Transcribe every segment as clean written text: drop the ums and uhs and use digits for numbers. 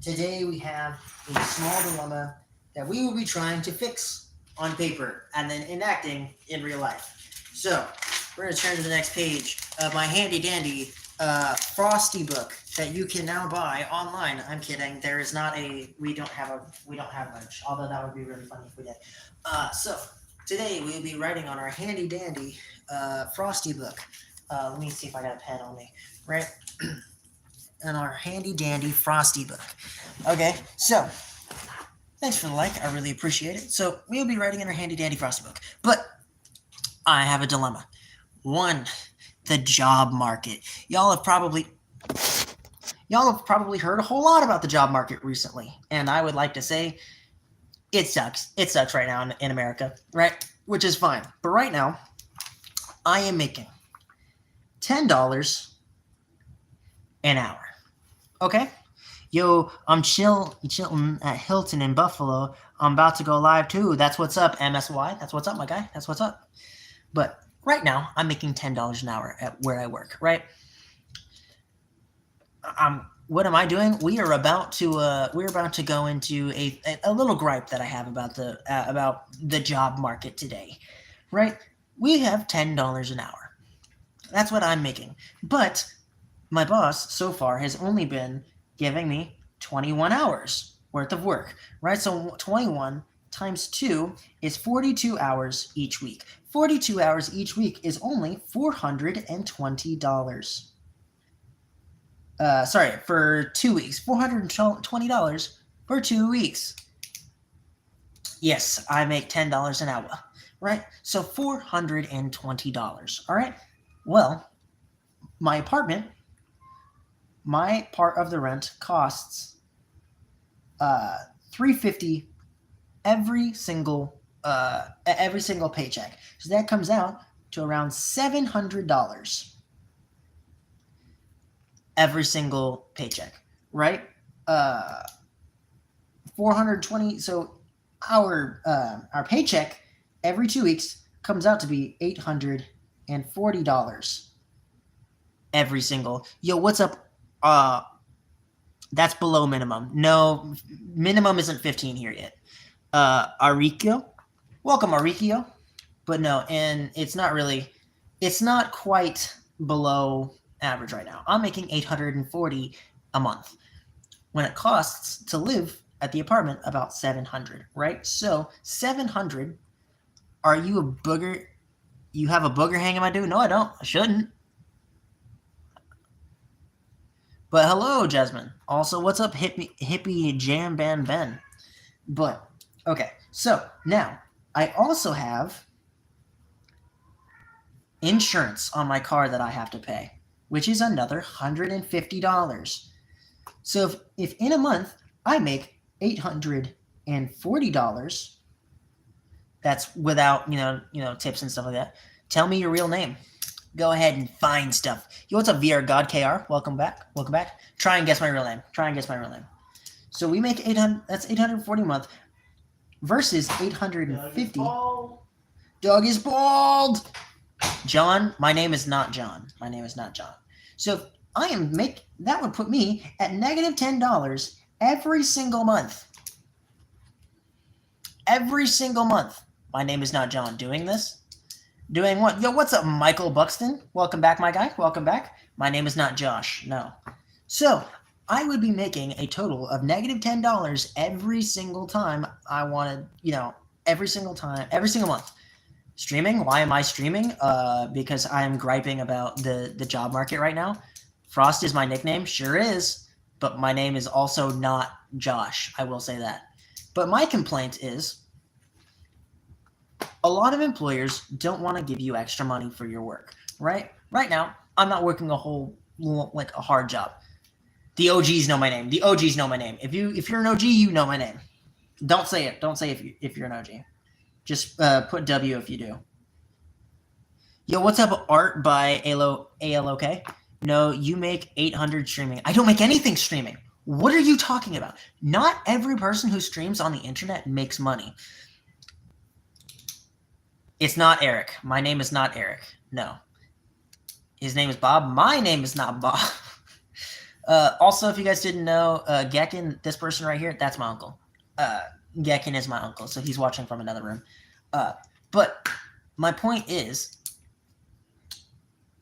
Today we have a small dilemma that we will be trying to fix on paper and then enacting in real life. So we're going to turn to the next page of my handy dandy Frosty book that you can now buy online. I'm kidding. There is not a. We don't have merch. Although that would be really funny if we did. So today we will be writing on our handy dandy Frosty book. Let me see if I got a pen on me. Right. In our handy dandy Frosty book. Okay, so thanks for the like. I really appreciate it. So we'll be writing in our handy dandy Frosty book. But I have a dilemma. One, the job market. Y'all have probably heard a whole lot about the job market recently, and I would like to say it sucks. It sucks right now in America, right? Which is fine. But right now, I am making $10 an hour. Okay? Yo, I'm chilling at Hilton in Buffalo. I'm about to go live too. That's what's up, MSY. That's what's up, my guy. That's what's up. But right now, I'm making $10 an hour at where I work, right? What am I doing? We're about to go into a little gripe that I have about the job market today, right? We have $10 an hour. That's what I'm making. But my boss so far has only been giving me 21 hours worth of work, right? So 21 times 2 is 42 hours each week. 42 hours each week is only $420. For 2 weeks. $420 for 2 weeks. Yes, I make $10 an hour, right? So $420, all right? Well, my apartment, my part of the rent costs $350 every single paycheck. So that comes out to around $700 every single paycheck, right? 420. So our paycheck every 2 weeks comes out to be $840 every single. Yo, what's up? That's below minimum. No, minimum isn't 15 here yet. Arikio, welcome Arikio. But no, and it's not quite below average right now. I'm making $840 a month when it costs to live at the apartment about $700, right? So $700. Are you a booger? You have a booger hanging, my dude? No, I don't. I shouldn't. But hello, Jasmine. Also, what's up, hippie jam band Ben? But okay, so now I also have insurance on my car that I have to pay, which is another $150. So if in a month I make $840, that's without tips and stuff like that. Tell me your real name. Go ahead and find stuff. Yo, what's up, VR God KR? Welcome back. Welcome back. Try and guess my real name. So we make 800. That's 840 a month versus 850. Dog is bald. John, my name is not John. So that would put me at negative $10 every single month. Every single month. My name is not John. Doing this. Doing what? Yo, what's up, Michael Buxton? Welcome back, my guy. Welcome back. My name is not Josh. No. So I would be making a total of negative $10 every single time I wanted, every single month. Streaming? Why am I streaming? Because I'm griping about the job market right now. Frost is my nickname. Sure is. But my name is also not Josh. I will say that. But my complaint is a lot of employers don't want to give you extra money for your work, right? Right now, I'm not working a hard job. The OGs know my name. If you're an OG, you know my name. Don't say it. Don't say if you're an OG. Just put W if you do. Yo, what's up, Art by ALOK? No, you make 800 streaming. I don't make anything streaming. What are you talking about? Not every person who streams on the internet makes money. It's not Eric. My name is not Eric. No. His name is Bob. My name is not Bob. Also, if you guys didn't know, Gekken, this person right here, that's my uncle. Gekken is my uncle, so he's watching from another room. But my point is,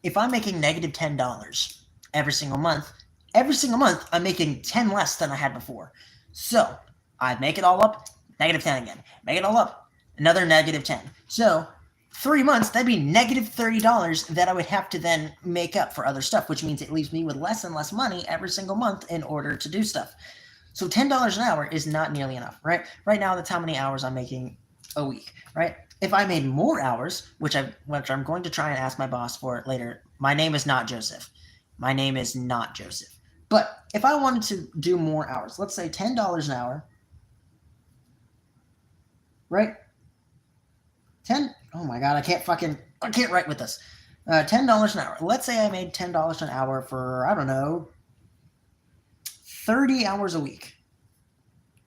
if I'm making negative $10 every single month, I'm making 10 less than I had before. So I make it all up, negative 10 again. Make it all up, another negative 10. So 3 months, that'd be negative $30 that I would have to then make up for other stuff, which means it leaves me with less and less money every single month in order to do stuff. So $10 an hour is not nearly enough, right? Right now, that's how many hours I'm making a week, right? If I made more hours, which I'm going to try and ask my boss for later. My name is not Joseph. My name is not Joseph. But if I wanted to do more hours, let's say $10 an hour, right? Oh my God, I can't write with this. $10 an hour. Let's say I made $10 an hour for, I don't know, 30 hours a week.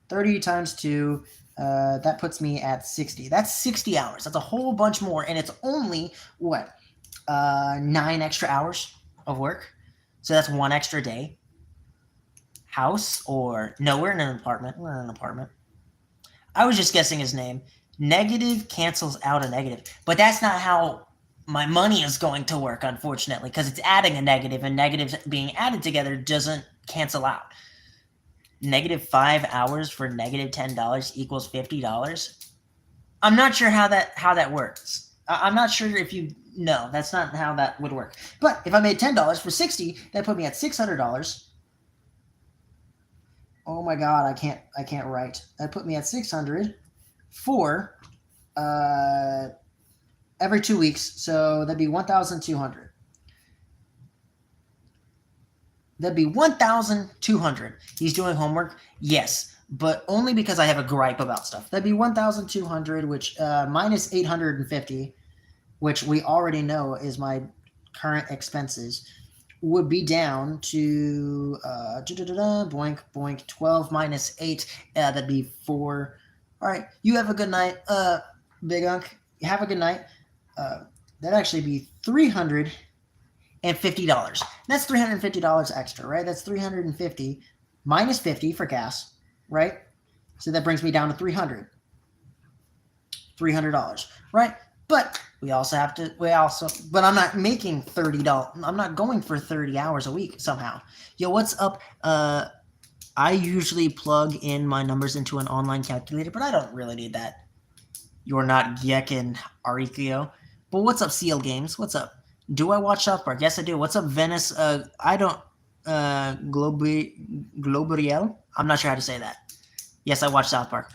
30 times 2, that puts me at 60. That's 60 hours. That's a whole bunch more, and it's only, 9 extra hours of work. So that's 1 extra day. House or... No, we're in an apartment. I was just guessing his name. Negative cancels out a negative. But that's not how my money is going to work, unfortunately, because it's adding a negative, and negatives being added together doesn't cancel out. Negative 5 hours for negative $10 equals $50. I'm not sure how that works. I'm not sure if you know. That's not how that would work. But if I made $10 for 60, that put me at $600. Oh my God, I can't write. That put me at 600 for every 2 weeks. So that'd be 1,200. That'd be 1,200. He's doing homework? Yes, but only because I have a gripe about stuff. That'd be 1,200, which minus 850, which we already know is my current expenses, would be down to boink, boink, 12 minus 8. That'd be 4. All right, you have a good night, Big Unk. Have a good night. That'd actually be $350. That's $350 extra, right? That's $350 minus 50 for gas, right? So that brings me down to $300, right? But but I'm not making $30. I'm not going for 30 hours a week somehow. Yo, what's up? I usually plug in my numbers into an online calculator, but I don't really need that. You're not Gekken Arikio. But what's up, Seal Games? What's up? Do I watch South Park? Yes, I do. What's up, Venice? I don't. Globuriel? I'm not sure how to say that. Yes, I watch South Park.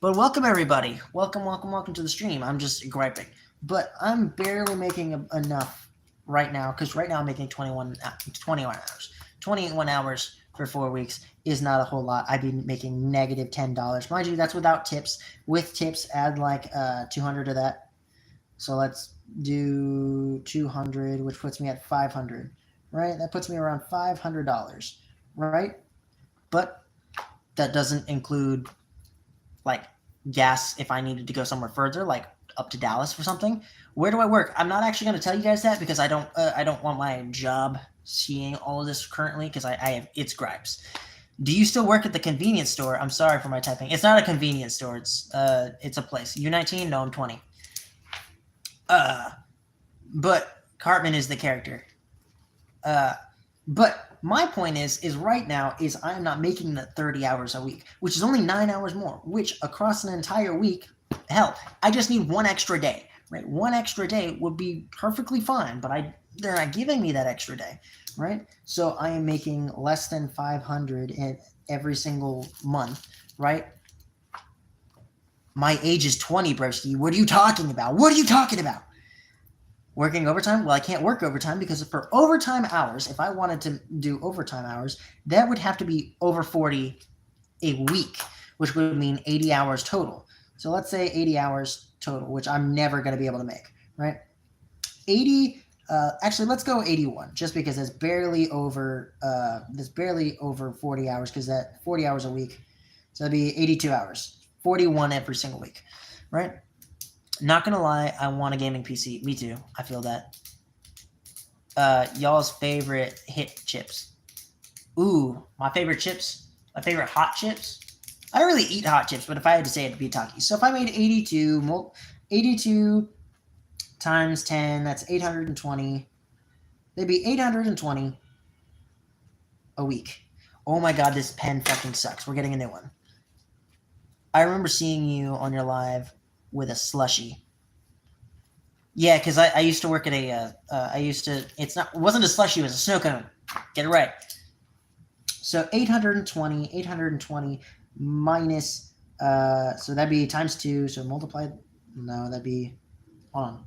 But welcome, everybody. Welcome to the stream. I'm just griping. But I'm barely making enough right now, because right now I'm making 21 hours. 21 hours for 4 weeks is not a whole lot. I'd be making negative $10. Mind you, that's without tips. With tips, add like 200 to that. So let's do 200, which puts me at 500, right? That puts me around $500, right? But that doesn't include like gas if I needed to go somewhere further, like up to Dallas for something. Where do I work? I'm not actually going to tell you guys that, because I don't want my job seeing all of this currently, because I have its gripes. Do you still work at the convenience store? I'm sorry for my typing. It's not a convenience store. It's a place. U19? No, I'm 20. But Cartman is the character. But my point is right now is I'm not making the 30 hours a week, which is only 9 hours more, which across an entire week, hell, I just need 1 extra day, right? 1 extra day would be perfectly fine, but they're not giving me that extra day, right? So I am making less than 500 every single month, right? My age is 20, broski. What are you talking about? Working overtime? Well, I can't work overtime, because for overtime hours, if I wanted to do overtime hours, that would have to be over 40 a week, which would mean 80 hours total. So let's say 80 hours total, which I'm never going to be able to make, right? 80, actually, let's go 81, just because it's barely over 40 hours, because that 40 hours a week. So that'd be 82 hours, 41 every single week, right? Not gonna lie, I want a gaming PC. Me too. I feel that. Y'all's favorite hit chips. Ooh, my favorite chips. My favorite hot chips. I don't really eat hot chips, but if I had to say, it'd be Takis. So if I made 82 times 10, that's 820. They'd be 820 a week. Oh my god, this pen fucking sucks. We're getting a new one. I remember seeing you on your live with a slushie. Yeah, because I used to work at a. It wasn't a slushie, it was a snow cone. Get it right. So 820 minus, so that'd be times 2, so multiply, no, that'd be, hold on.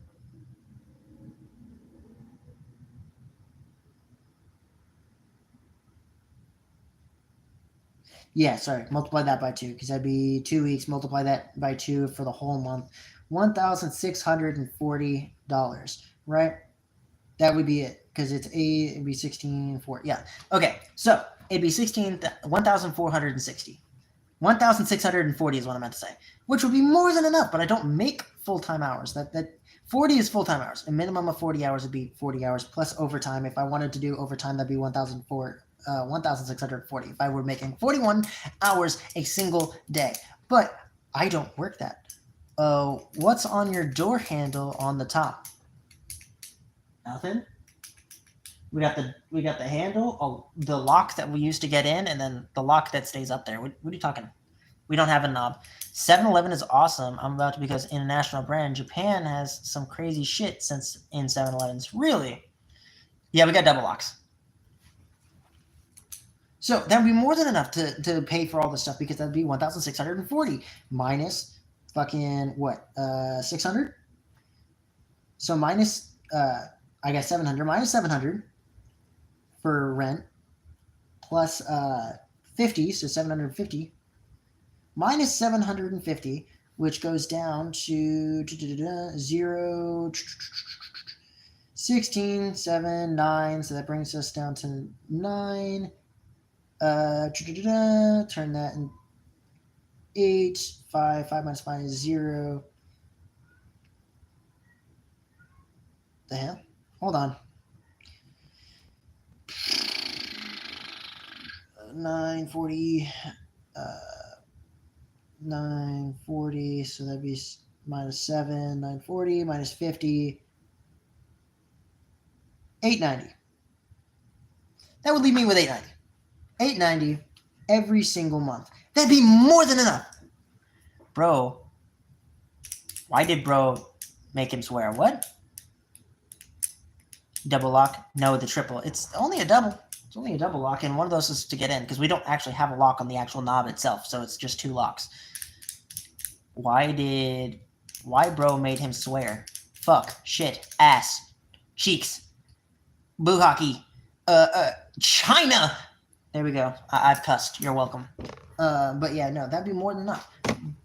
Yeah, sorry, multiply that by 2, because that'd be 2 weeks, multiply that by 2 for the whole month, $1,640, right? That would be it, because it's 8, it'd be 1640, yeah. Okay, so it'd be 1,460. 1,640 is what I meant to say, which would be more than enough, but I don't make full-time hours. That 40 is full-time hours. A minimum of 40 hours would be 40 hours plus overtime. If I wanted to do overtime, that'd be 1,640 if I were making 41 hours a single day. But I don't work that. What's on your door handle on the top? Nothing. We got the handle, the lock that we used to get in, and then the lock that stays up there. What are you talking? We don't have a knob. 7-Eleven is awesome. I'm about to, because international brand. Japan has some crazy shit since in 7-Elevens. Really? Yeah, we got double locks. So that would be more than enough to pay for all this stuff, because that'd be 1,640 minus fucking what? 600. So minus I got 700 minus 700 for rent plus 50, so 750 minus 750, which goes down to 0, 16, 7, 9, so that brings us down to 9. Turn that in 8, 5 minus 5 is 0. The hell? Hold on. 940, 940, so that'd be minus 7, 940, minus 50, 890. That would leave me with 890. 890 every single month. That'd be more than enough. Bro, why did bro make him swear? What? Double lock? No, the triple. It's only a double. It's only a double lock, and one of those is to get in, because we don't actually have a lock on the actual knob itself, so it's just 2 locks. Why bro made him swear? Fuck, shit, ass, cheeks, boo hockey, China. There we go. I've cussed. You're welcome. But yeah, no, that'd be more than enough.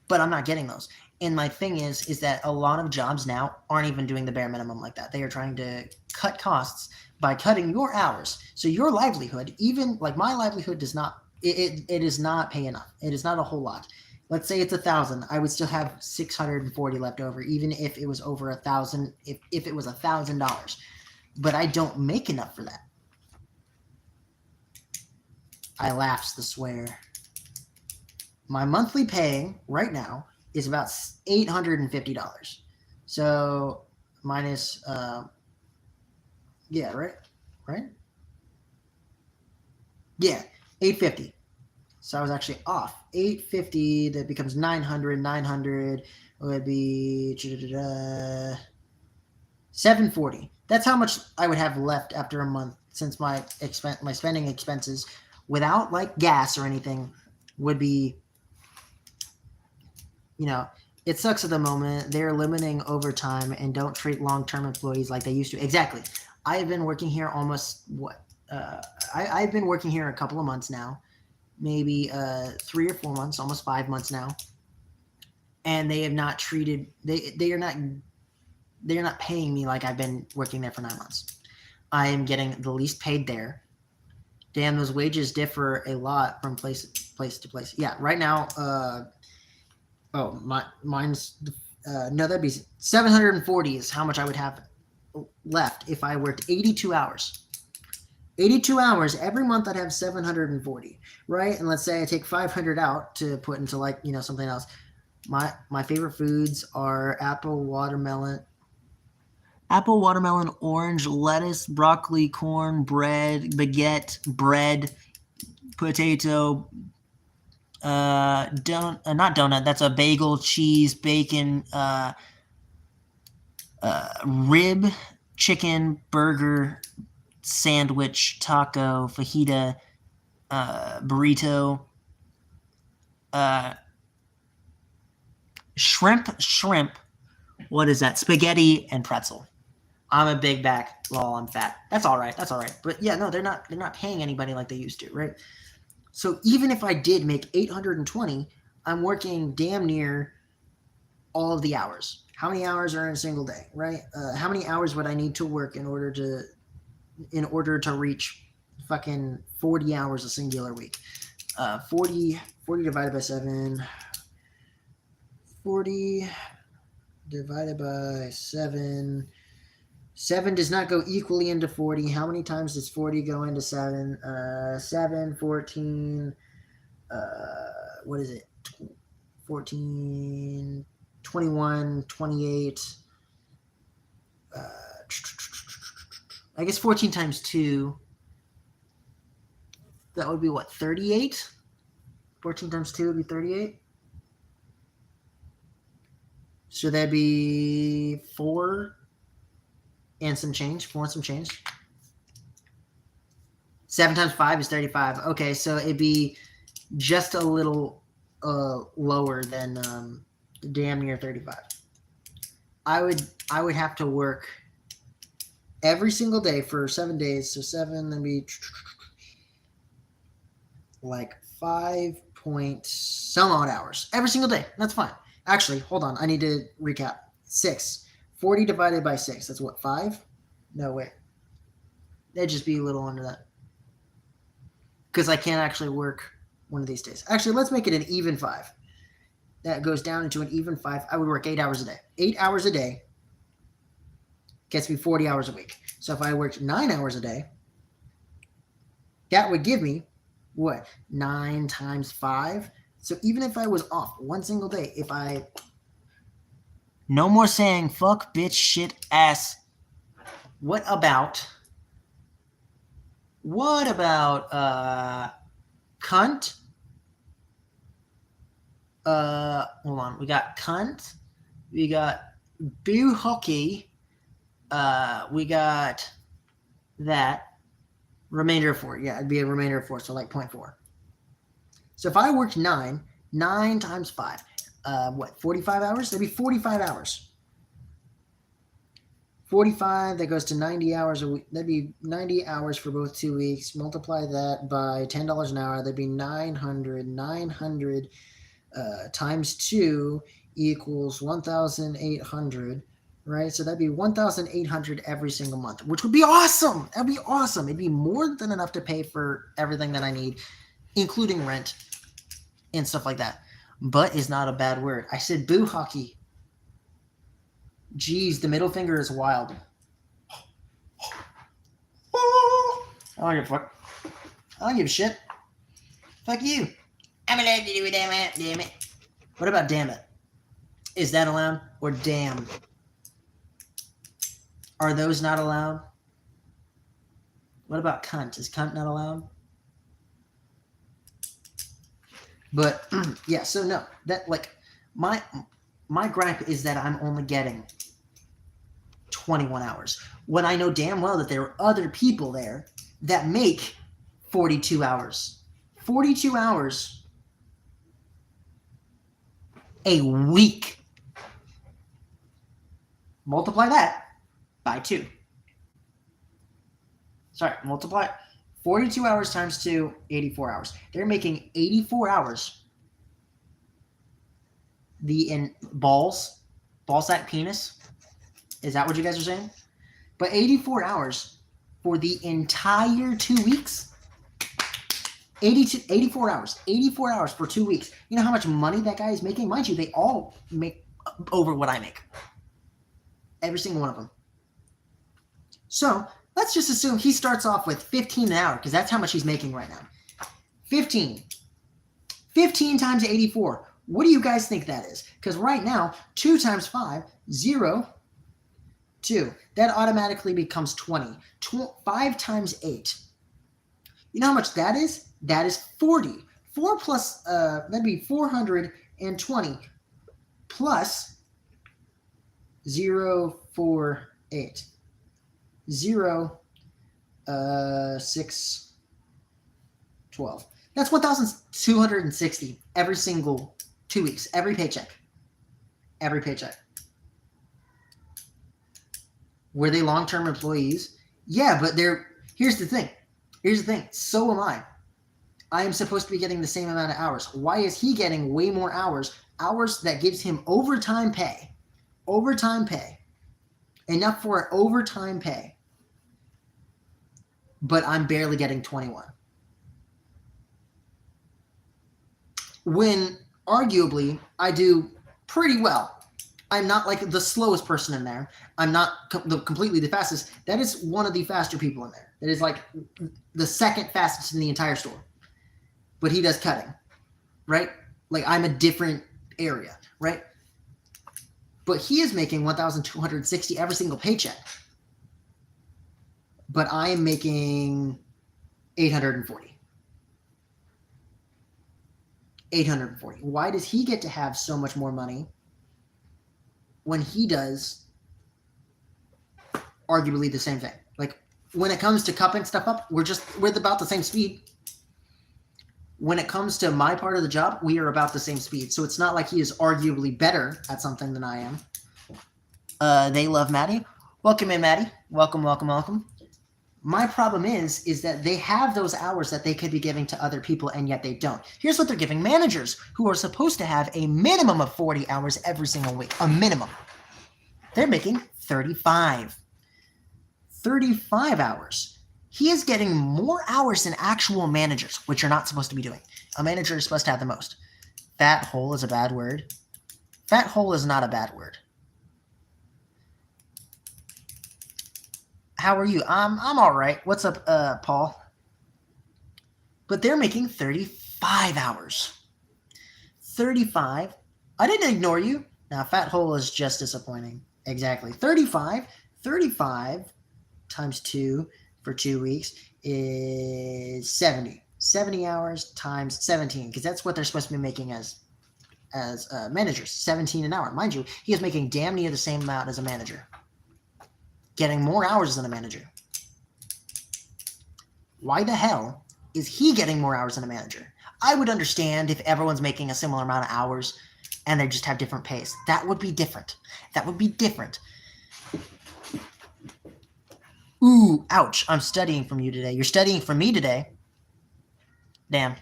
But I'm not getting those. And my thing is that a lot of jobs now aren't even doing the bare minimum like that. They are trying to cut costs by cutting your hours. So your livelihood, even like my livelihood, does not. It does not pay enough. It is not a whole lot. Let's say it's 1,000. I would still have 640 left over, even if it was over 1,000. If it was $1,000, but I don't make enough for that. I lapse the swear. My monthly pay right now is about $850. So minus, yeah, right? Yeah, 850. So I was actually off. 850, that becomes 900. 900 would be 740. That's how much I would have left after a month, since my spending expenses without like gas or anything would be, it sucks at the moment. They're limiting overtime and don't treat long-term employees like they used to. Exactly. I have been working here almost I've been working here a couple of months now, maybe 3 or 4 months, almost 5 months now, and they have not treated they are not paying me like I've been working there for 9 months. I am getting the least paid there. Damn, those wages differ a lot from place to place. Yeah, right now, mine's, no, that'd be 740 is how much I would have left if I worked 82 hours. 82 hours every month. I'd have 740, right? And let's say I take 500 out to put into like, you know, something else. My favorite foods are apple, watermelon, orange, lettuce, broccoli, corn, bread, baguette, bread, potato, not donut. That's a bagel, cheese, bacon, rib, chicken, burger, sandwich, taco, fajita, burrito, shrimp. What is that? Spaghetti and pretzel. I'm a big back. Lol, I'm fat. That's all right. But yeah, no, they're not paying anybody like they used to, right? So even if I did make 820, I'm working damn near all of the hours. How many hours are in a single day, right? How many hours would I need to work in order to reach fucking 40 hours a singular week? 40 divided by 7. 40 divided by 7. 7 does not go equally into 40. How many times does 40 go into 7? 7, 14, what is it? 14, 21, 28. I guess 14 times 2. That would be what, 38? 14 times 2 would be 38. So that'd be 4 and some change. 4 and some change. 7 times 5 is 35. Okay, so it'd be just a little lower than damn near 35. I would have to work every single day for 7 days. So 7, then be like 5 point some odd hours every single day. That's fine. Actually, hold on. I need to recap. 6. 40 divided by 6. That's what, 5? No, wait. That'd just be a little under that. Because I can't actually work one of these days. Actually, let's make it an even 5. That goes down into an even 5. I would work 8 hours a day. 8 hours a day gets me 40 hours a week. So if I worked 9 hours a day, that would give me, what, 9 times 5? So even if I was off one single day, if I... No more saying fuck, bitch, shit, ass. What about cunt? Hold on. We got cunt. We got boo hockey. We got that. Remainder of 4. Yeah, it'd be a remainder of 4, so like 0.4. So if I worked 9 times 5, what, 45 hours? That'd be 45 hours. 45, that goes to 90 hours a week. That'd be 90 hours for both 2 weeks. Multiply that by $10 an hour. That'd be 900. 900 times 2 equals 1,800, right? So that'd be 1,800 every single month, which would be awesome. That'd be awesome. It'd be more than enough to pay for everything that I need, including rent and stuff like that. But is not a bad word. I said boo hockey. Jeez, the middle finger is wild. I don't give a fuck. I don't give a shit. Fuck you. I'm allowed to do it, damn it. What about damn it? Is that allowed? Or damn? Are those not allowed? What about cunt? Is cunt not allowed? But yeah, so no, that like my gripe is that I'm only getting 21 hours when I know damn well that there are other people there that make 42 hours. 42 hours a week. Multiply that by 2. Sorry, multiply 42 hours times 2, 84 hours. They're making 84 hours. Ball sack penis. Is that what you guys are saying? But 84 hours for the entire 2 weeks? 84 hours. 84 hours for 2 weeks. You know how much money that guy is making? Mind you, they all make over what I make. Every single one of them. So, Let's just assume he starts off with 15 an hour because that's how much he's making right now. 15. 15 times 84. What do you guys think that is? Because right now, 2 times 5, 0, 2. That automatically becomes 20. 5 times 8. You know how much that is? That is 40. 4 plus, that'd be 420 plus 0, 4, 8. 0, 6, 12. That's 1,260 every single 2 weeks, every paycheck. Every paycheck. Were they long-term employees? Yeah, but here's the thing. Here's the thing. So am I. I am supposed to be getting the same amount of hours. Why is he getting way more hours? Hours that gives him overtime pay. Overtime pay. Enough for an overtime pay. But I'm barely getting 21. When arguably I do pretty well. I'm not like the slowest person in there. I'm not completely the fastest. That is one of the faster people in there. That is like the second fastest in the entire store. But he does cutting, right? Like I'm a different area, right? But he is making 1,260 every single paycheck. But I am making 840. 840. Why does he get to have so much more money when he does arguably the same thing? Like when it comes to cupping stuff up, we're about the same speed. When it comes to my part of the job, we are about the same speed. So it's not like he is arguably better at something than I am. They love Maddie. Welcome in, Maddie. Welcome, welcome, welcome. My problem is that they have those hours that they could be giving to other people, and yet they don't. Here's what they're giving managers who are supposed to have a minimum of 40 hours every single week. A minimum. They're making 35. 35 hours. He is getting more hours than actual managers, which you're not supposed to be doing. A manager is supposed to have the most. Fat hole is a bad word. Fat hole is not a bad word. How are you? I'm all right. What's up, Paul? But they're making 35 hours. 35. I didn't ignore you. Now, fat hole is just disappointing. Exactly. 35 times 2 for 2 weeks is 70. 70 hours times 17, because that's what they're supposed to be making as managers. 17 an hour. Mind you, he is making damn near the same amount as a manager. Getting more hours than a manager. Why the hell is he getting more hours than a manager? I would understand if everyone's making a similar amount of hours and they just have different pays. That would be different. That would be different. Ooh, ouch. I'm studying from you today. You're studying from me today. Damn.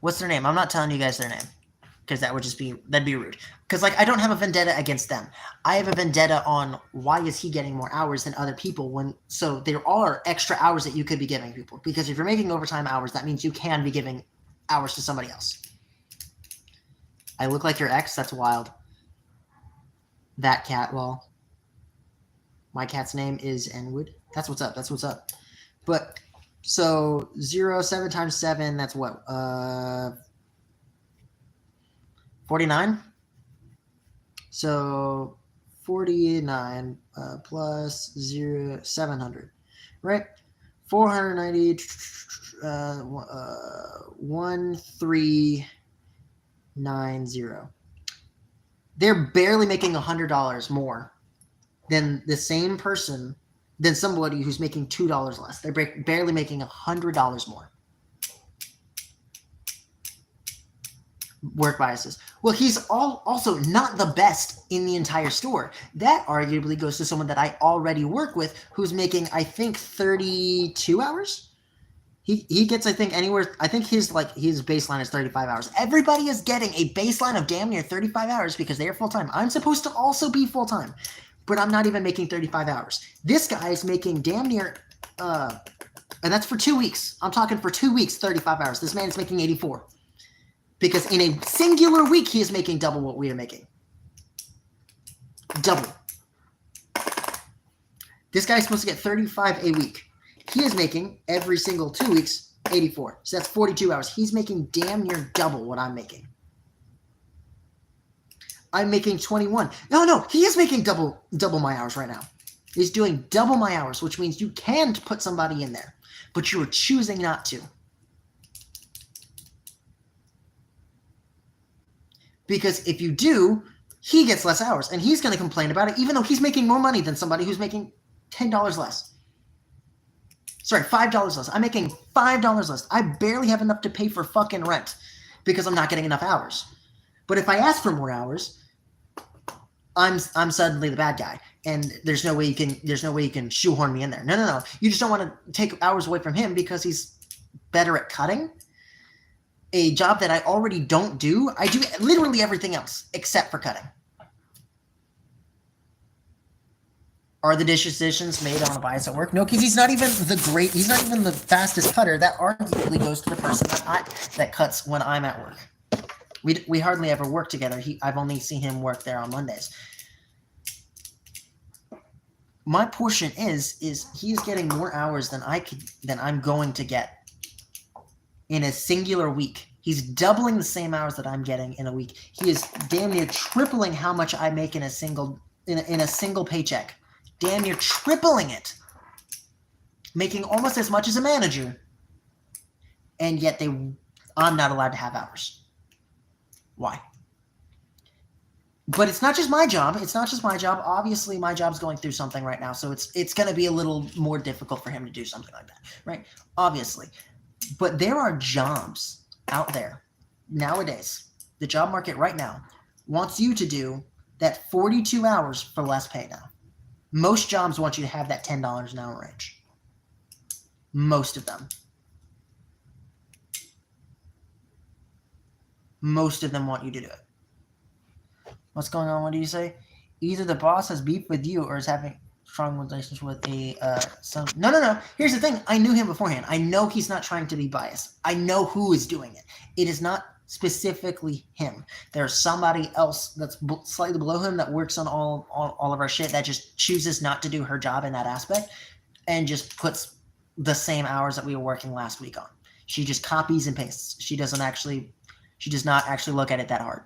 What's their name? I'm not telling you guys their name. Because that'd be rude. Because, like, I don't have a vendetta against them. I have a vendetta on why is he getting more hours than other people so there are extra hours that you could be giving people. Because if you're making overtime hours, that means you can be giving hours to somebody else. I look like your ex? That's wild. That cat, well, my cat's name is Enwood. That's what's up. That's what's up. But, so, 7 times 7, that's what? 49. So 49 plus 700, right? 490, 1390. They're barely making $100 more than the same person, than somebody who's making $2 less. They're barely making $100 more. Work biases. Well, he's also not the best in the entire store. That arguably goes to someone that I already work with who's making, I think, 32 hours. He gets, I think, anywhere. I think his baseline is 35 hours. Everybody is getting a baseline of damn near 35 hours because they are full-time. I'm supposed to also be full-time, but I'm not even making 35 hours. This guy is making damn near, and that's for 2 weeks. I'm talking for 2 weeks, 35 hours. This man is making 84. Because in a singular week, he is making double what we are making. Double. This guy's supposed to get 35 a week. He is making every single 2 weeks 84. So that's 42 hours. He's making damn near double what I'm making. I'm making 21. No, he is making double my hours right now. He's doing double my hours, which means you can put somebody in there, but you are choosing not to. Because if you do, he gets less hours, and he's going to complain about it, even though he's making more money than somebody who's making $10 less. Sorry, $5 less. I'm making $5 less. I barely have enough to pay for fucking rent because I'm not getting enough hours. But if I ask for more hours, I'm suddenly the bad guy, and there's no way you can shoehorn me in there. No. You just don't want to take hours away from him because he's better at cutting. A job that I already don't do. I do literally everything else except for cutting. Are the decisions made on a bias at work? No, because he's not even the fastest cutter. That arguably goes to the person that cuts when I'm at work. We hardly ever work together. I've only seen him work there on Mondays. My portion is he's getting more hours than I'm going to get in a singular week. He's doubling the same hours that I'm getting in a week. He is damn near tripling how much I make in a single paycheck. Damn near tripling it. Making almost as much as a manager. And yet I'm not allowed to have hours. Why? But it's not just my job. Obviously, my job's going through something right now, so it's going to be a little more difficult for him to do something like that, right? Obviously. But there are jobs out there nowadays. The job market right now wants you to do that 42 hours for less pay now. Most jobs want you to have that $10 an hour range. Most of them. Most of them want you to do it. What's going on? What do you say? Either the boss has beef with you or is having strong relations with some. No. Here's the thing. I knew him beforehand. I know he's not trying to be biased. I know who is doing it. It is not specifically him. There's somebody else that's slightly below him that works on all of our shit that just chooses not to do her job in that aspect and just puts the same hours that we were working last week on. She just copies and pastes. She does not actually look at it that hard.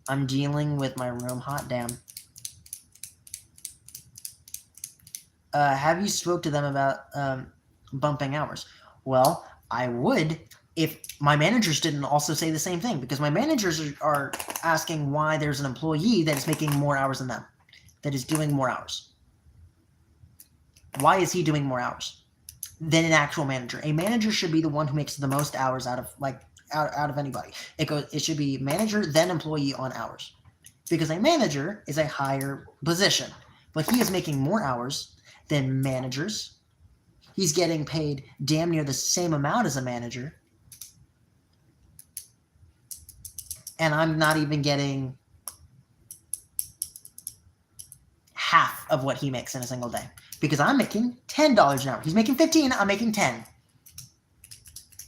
I'm dealing with my room. Hot damn. Have you spoke to them about bumping hours? Well, I would if my managers didn't also say the same thing, because my managers are asking why there's an employee that is making more hours than them, that is doing more hours. Why is he doing more hours than an actual manager? A manager should be the one who makes the most hours out of anybody. It should be manager, then employee on hours. Because a manager is a higher position. But he is making more hours than managers. He's getting paid damn near the same amount as a manager. And I'm not even getting half of what he makes in a single day. Because I'm making $10 an hour. He's making $15, I'm making $10.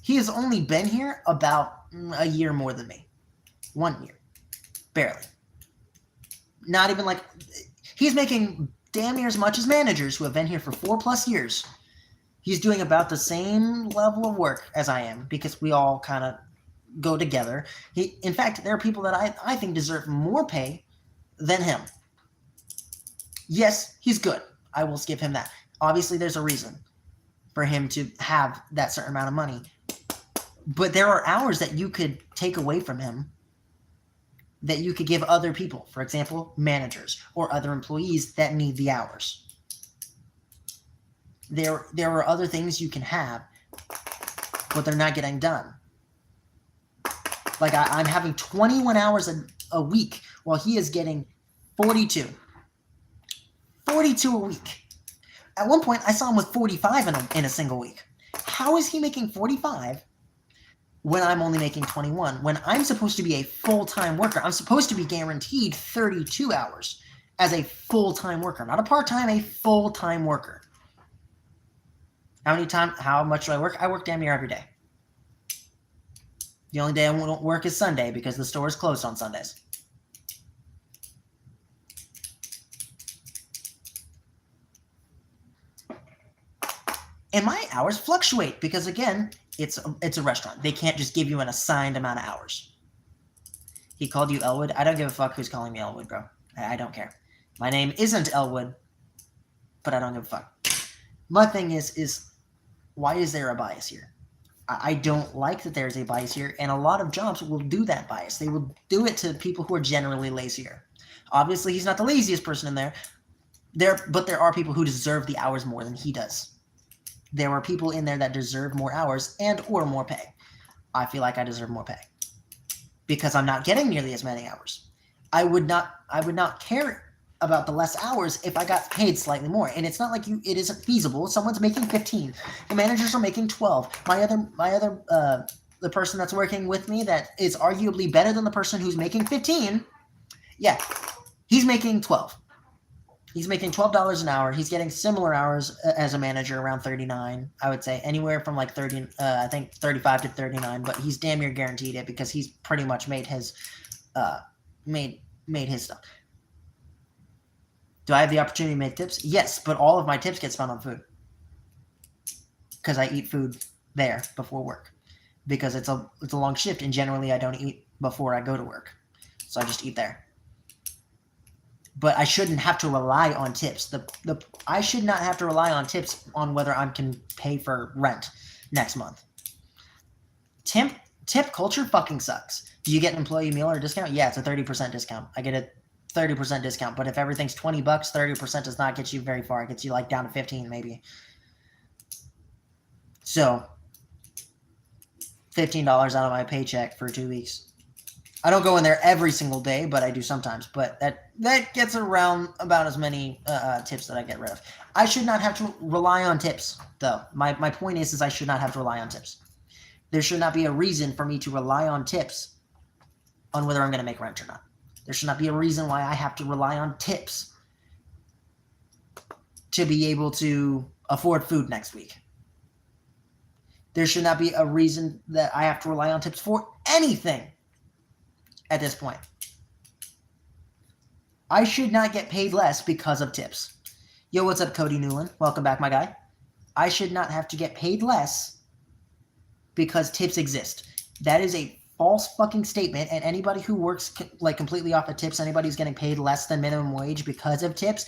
He has only been here about a year more than me. 1 year. Barely. Not even like... He's making damn near as much as managers who have been here for 4+ years. He's doing about the same level of work as I am, because we all kind of go together. In fact, there are people that I think deserve more pay than him. Yes, he's good. I will give him that. Obviously, there's a reason for him to have that certain amount of money. But there are hours that you could take away from him that you could give other people. For example, managers or other employees that need the hours. There are other things you can have, but they're not getting done. Like I'm having 21 hours a week while he is getting 42. 42 a week. At one point, I saw him with 45 in a single week. How is he making 45 when I'm only making 21? When I'm supposed to be a full-time worker. I'm supposed to be guaranteed 32 hours as a full-time worker. Not a part-time, a full-time worker. How much do I work? I work damn near every day. The only day I won't work is Sunday because the store is closed on Sundays. And my hours fluctuate because, again, it's a restaurant. They can't just give you an assigned amount of hours. He called you Elwood? I don't give a fuck who's calling me Elwood, bro. I don't care. My name isn't Elwood, but I don't give a fuck. My thing is why is there a bias here? I don't like that there's a bias here, and a lot of jobs will do that bias. They will do it to people who are generally lazier. Obviously, he's not the laziest person in there. But there are people who deserve the hours more than he does. There are people in there that deserve more hours and or more pay. I feel like I deserve more pay because I'm not getting nearly as many hours. I would not care about the less hours if I got paid slightly more. And it's not like it isn't feasible. Someone's making 15. The managers are making 12. The person that's working with me that is arguably better than the person who's making 15. Yeah, he's making 12. He's making $12 an hour. He's getting similar hours as a manager, around 39, I would say. Anywhere from like 30, I think 35 to 39, but he's damn near guaranteed it because he's pretty much made his stuff. Do I have the opportunity to make tips? Yes, but all of my tips get spent on food. Because I eat food there before work. Because it's a long shift, and generally I don't eat before I go to work. So I just eat there. But I shouldn't have to rely on tips. I should not have to rely on tips on whether I can pay for rent next month. Tip culture fucking sucks. Do you get an employee meal or discount? Yeah, it's a 30% discount. I get a 30% discount. But if everything's $20, 30% does not get you very far. It gets you like down to 15 maybe. So $15 out of my paycheck for 2 weeks. I don't go in there every single day, but I do sometimes. But that gets around about as many tips that I get rid of. I should not have to rely on tips, though. My point is I should not have to rely on tips. There should not be a reason for me to rely on tips on whether I'm going to make rent or not. There should not be a reason why I have to rely on tips to be able to afford food next week. There should not be a reason that I have to rely on tips for anything at this point. I should not get paid less because of tips. Yo, what's up, Cody Newland? Welcome back, my guy. I should not have to get paid less because tips exist. That is a false fucking statement, and anybody who works like completely off of tips, anybody who's getting paid less than minimum wage because of tips,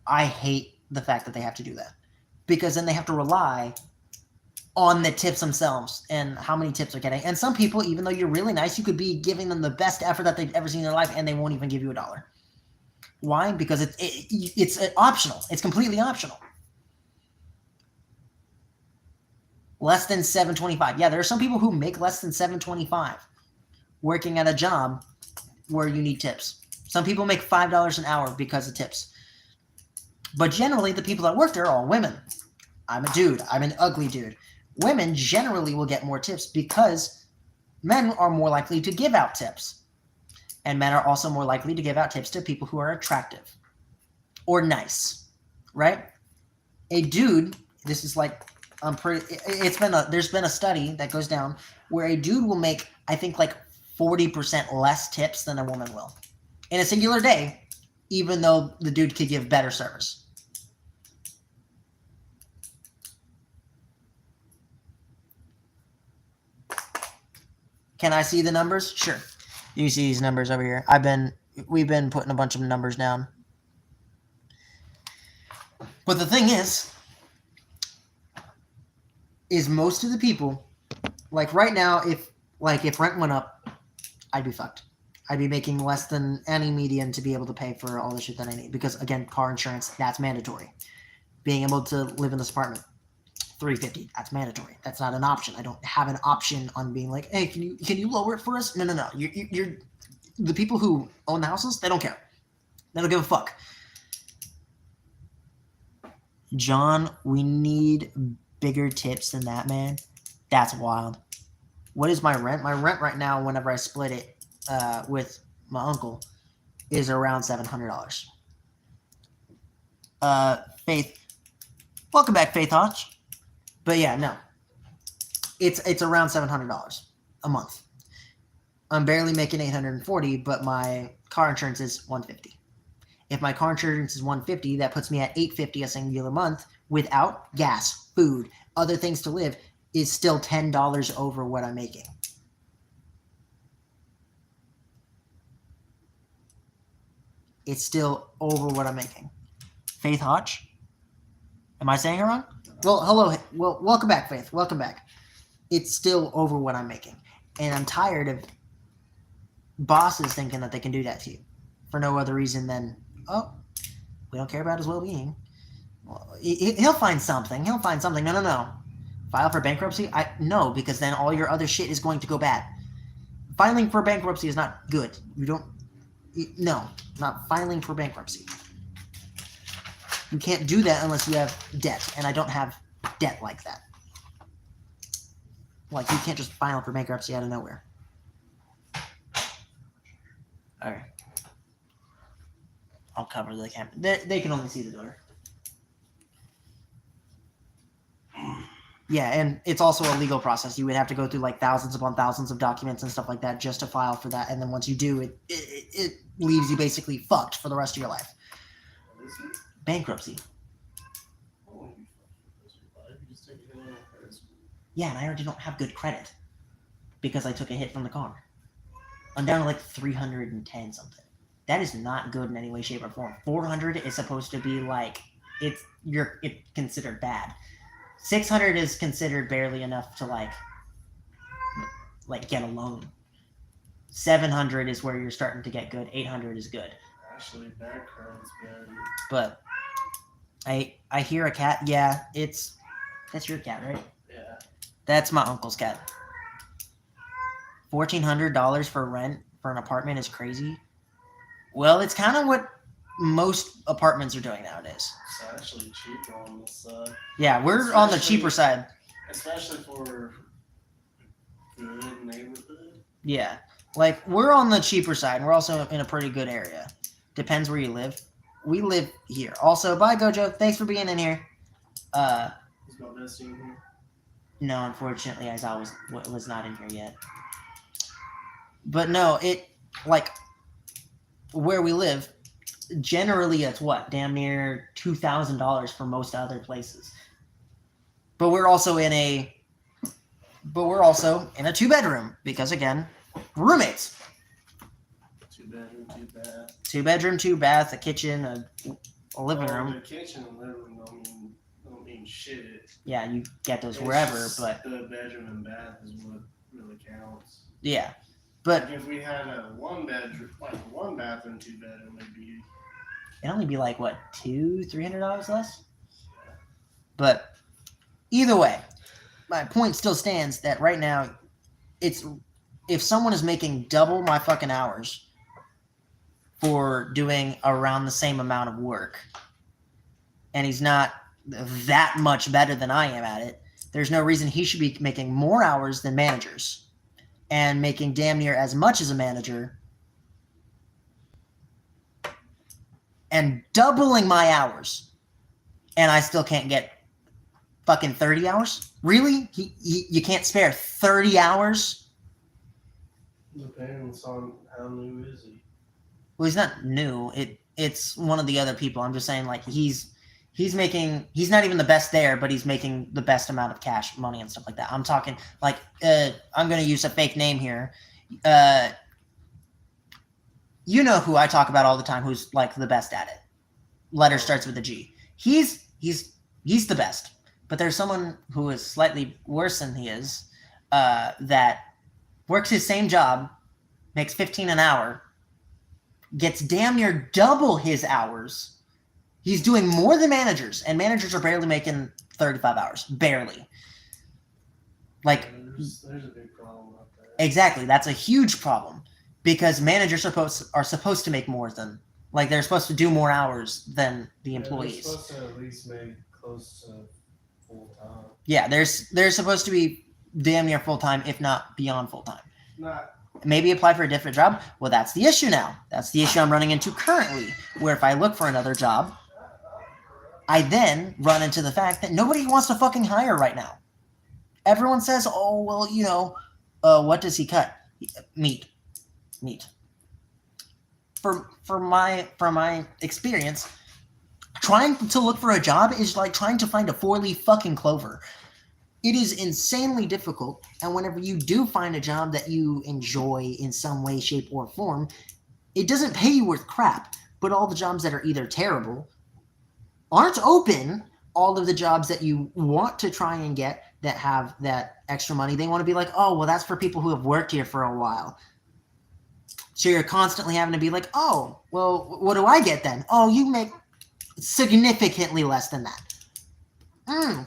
I hate the fact that they have to do that. Because then they have to rely on the tips themselves and how many tips they're getting. And some people, even though you're really nice, you could be giving them the best effort that they've ever seen in their life, and they won't even give you $1. Why? Because it's optional. It's completely optional. Less than $7.25. Yeah, there are some people who make less than $7.25 working at a job where you need tips. Some people make $5 an hour because of tips. But generally, the people that work there are all women. I'm a dude. I'm an ugly dude. Women generally will get more tips because men are more likely to give out tips. And men are also more likely to give out tips to people who are attractive or nice, right? A dude, this is like, there's been a study that goes down where a dude will make, I think, like 40% less tips than a woman will in a singular day, even though the dude could give better service. Can I see the numbers? Sure. You see these numbers over here. We've been putting a bunch of numbers down. But the thing is most of the people, like right now, if rent went up, I'd be fucked. I'd be making less than any median to be able to pay for all the shit that I need. Because again, car insurance, that's mandatory. Being able to live in this apartment, $350, that's mandatory. That's not an option. I don't have an option on being like, hey, can you lower it for us? No. You're the people who own the houses, they don't care. They don't give a fuck. John, we need bigger tips than that, man. That's wild. What is my rent? My rent right now, whenever I split it with my uncle, is around $700. Faith, welcome back, Faith Hodge. But yeah, no, it's around $700 a month. I'm barely making $840, but my car insurance is $150. If my car insurance is $150, that puts me at $850 a singular month, without gas, food, other things to live is still $10 over what I'm making. It's still over what I'm making. Faith Hodge? Am I saying it wrong? Well, hello. Well, welcome back, Faith. Welcome back. It's still over what I'm making. And I'm tired of bosses thinking that they can do that to you for no other reason than, oh, we don't care about his well-being. Well, he'll find something. He'll find something. No. File for bankruptcy? No, because then all your other shit is going to go bad. Filing for bankruptcy is not good. No, not filing for bankruptcy. You can't do that unless you have debt, and I don't have debt like that. Like, you can't just file for bankruptcy out of nowhere. Alright. I'll cover the camera. They can only see the door. Yeah, and it's also a legal process. You would have to go through like thousands upon thousands of documents and stuff like that just to file for that. And then once you do, it leaves you basically fucked for the rest of your life. Bankruptcy. Yeah, and I already don't have good credit because I took a hit from the car. I'm down to like 310 something. That is not good in any way, shape, or form. 400 is supposed to be like it's considered bad. 600 is considered barely enough to like get a loan. 700 is where you're starting to get good. 800 is good. Actually, background's good. But I hear a cat. Yeah, that's your cat, right? Yeah. That's my uncle's cat. $1,400 for rent for an apartment is crazy. Well, it's kind of what most apartments are doing nowadays. It's actually cheaper on this side. Yeah, we're on the cheaper side. Especially for a good neighborhood. Yeah, like we're on the cheaper side. And we're also in a pretty good area. Depends where you live. We live here. Also, bye Gojo. Thanks for being in here. Is my bestie in here? No, unfortunately, Aizawa was not in here yet. But no, like where we live. Generally, it's what? Damn near $2,000 for most other places. But we're also in a 2-bedroom because again, roommates. 2-bedroom, 2-bath. 2-bedroom, 2-bath, a kitchen, a living room. The kitchen and living room don't mean shit. Yeah, you get those wherever, but the bedroom and bath is what really counts. Yeah, but like if we had a 1-bedroom, like a 1-bathroom, 2-bedroom, it'd only be like what, $200-$300 less. But either way, my point still stands that right now, if someone is making double my fucking hours for doing around the same amount of work, and he's not that much better than I am at it, there's no reason he should be making more hours than managers and making damn near as much as a manager and doubling my hours, and I still can't get fucking 30 hours? Really? You can't spare 30 hours? Depends on how new is he. Well, he's not new. It's one of the other people. I'm just saying, like, he's not even the best there, but he's making the best amount of cash money and stuff like that. I'm talking, like, I'm going to use a fake name here. You know who I talk about all the time, who's, like, the best at it. Letter starts with a G. He's the best. But there's someone who is slightly worse than he is, that works his same job, makes $15 an hour, gets damn near double his hours. He's doing more than managers, and managers are barely making 35 hours. Barely. Like, there's a big problem out there. Exactly. That's a huge problem because managers are supposed to make more than, like, they're supposed to do more hours than the employees. They're supposed to at least make close to full time. Yeah, they're supposed to be damn near full time, if not beyond full time. Maybe apply for a different job. Well, that's the issue now. That's the issue I'm running into currently, where if I look for another job, I then run into the fact that nobody wants to fucking hire right now. Everyone says, oh, well, you know, what does he cut? Meat. From my experience, Trying to look for a job is like trying to find a 4-leaf fucking clover. It is insanely difficult, and whenever you do find a job that you enjoy in some way, shape, or form, it doesn't pay you worth crap. But all the jobs that are either terrible aren't open. All of the jobs that you want to try and get that have that extra money, they want to be like, oh, well, that's for people who have worked here for a while. So you're constantly having to be like, oh, well, what do I get then? Oh, you make significantly less than that.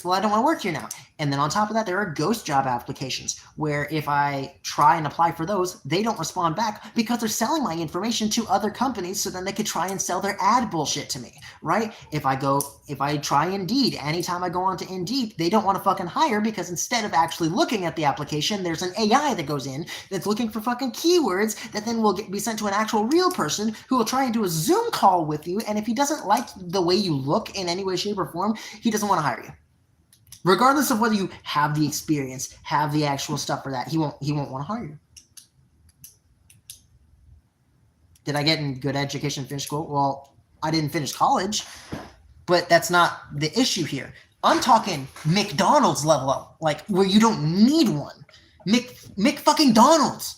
Well, I don't want to work here now. And then on top of that, there are ghost job applications where if I try and apply for those, they don't respond back because they're selling my information to other companies so then they could try and sell their ad bullshit to me, right? If I try Indeed, anytime I go on to Indeed, they don't want to fucking hire because instead of actually looking at the application, there's an AI that goes in that's looking for fucking keywords that then will be sent to an actual real person who will try and do a Zoom call with you. And if he doesn't like the way you look in any way, shape, or form, he doesn't want to hire you. Regardless of whether you have the experience, have the actual stuff for that, he won't want to hire you. Did I get in good education, finish school? Well, I didn't finish college, but that's not the issue here. I'm talking McDonald's level up, like where you don't need one. Mc fucking Donald's.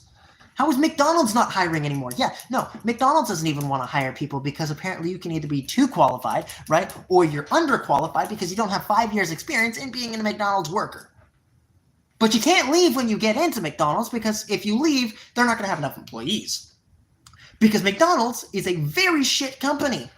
How is McDonald's not hiring anymore? Yeah, no, McDonald's doesn't even want to hire people because apparently you can either be too qualified, right? Or you're underqualified because you don't have 5 years experience in being a McDonald's worker. But you can't leave when you get into McDonald's because if you leave, they're not going to have enough employees. Because McDonald's is a very shit company.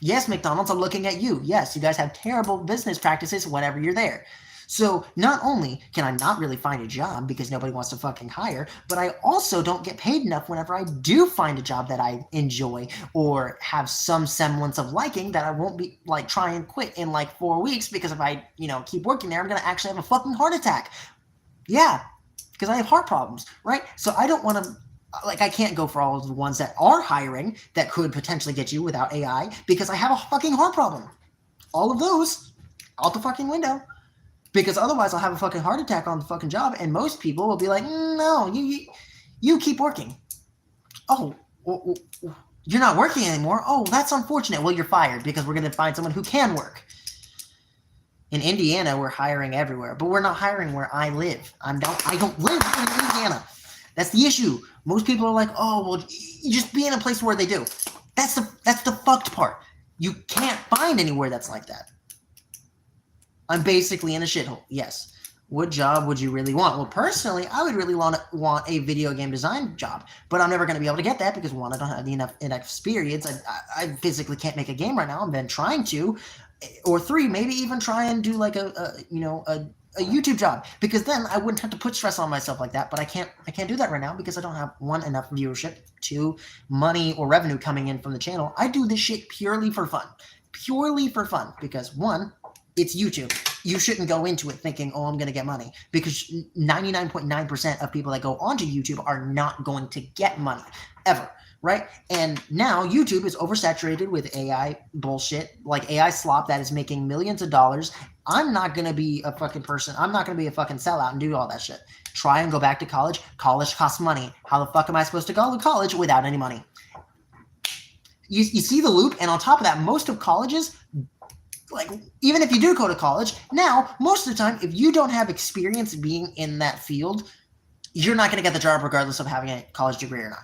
Yes, McDonald's, I'm looking at you. Yes, you guys have terrible business practices whenever you're there. So not only can I not really find a job because nobody wants to fucking hire, but I also don't get paid enough whenever I do find a job that I enjoy or have some semblance of liking that I won't be like try and quit in like 4 weeks because if I, keep working there, I'm going to actually have a fucking heart attack. Yeah, because I have heart problems, right? So I don't want to, I can't go for all of the ones that are hiring that could potentially get you without AI because I have a fucking heart problem. All of those out the fucking window. Because otherwise I'll have a fucking heart attack on the fucking job and most people will be like, no, you keep working. Oh, you're not working anymore? Oh, that's unfortunate. Well, you're fired because we're going to find someone who can work. In Indiana, we're hiring everywhere, but we're not hiring where I live. I don't live in Indiana. That's the issue. Most people are like, oh, well, you just be in a place where they do. That's the fucked part. You can't find anywhere that's like that. I'm basically in a shithole. Yes. What job would you really want? Well, personally, I would really want a video game design job, but I'm never going to be able to get that because one, I don't have enough experience. I physically can't make a game right now. I've been trying to, or three, maybe even try and do like a YouTube job because then I wouldn't have to put stress on myself like that. But I can't do that right now because I don't have one, enough viewership, two, money or revenue coming in from the channel. I do this shit purely for fun because one, it's YouTube. You shouldn't go into it thinking, oh, I'm going to get money because 99.9% of people that go onto YouTube are not going to get money ever, right? And now YouTube is oversaturated with AI bullshit, like AI slop that is making millions of dollars. I'm not going to be a fucking person. I'm not going to be a fucking sellout and do all that shit. Try and go back to college. College costs money. How the fuck am I supposed to go to college without any money? You see the loop? And on top of that, most of colleges, like, even if you do go to college, now, most of the time, if you don't have experience being in that field, you're not going to get the job regardless of having a college degree or not.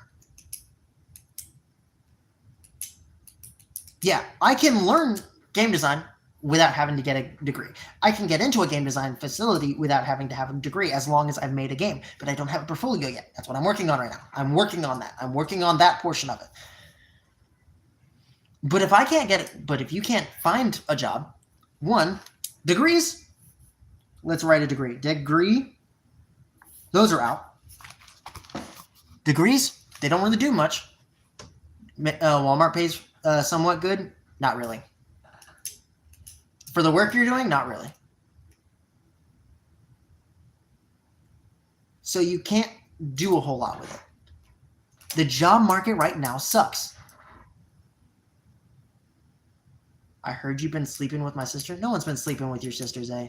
Yeah, I can learn game design without having to get a degree. I can get into a game design facility without having to have a degree as long as I've made a game, but I don't have a portfolio yet. That's what I'm working on right now. I'm working on that. I'm working on that portion of it. But if I can't get it, but if you can't find a job, one, degrees, let's write a degree. Degree, those are out. Degrees, they don't really do much. Walmart pays somewhat good, not really. For the work you're doing, not really. So you can't do a whole lot with it. The job market right now sucks. I heard you've been sleeping with my sister. No one's been sleeping with your sisters, eh?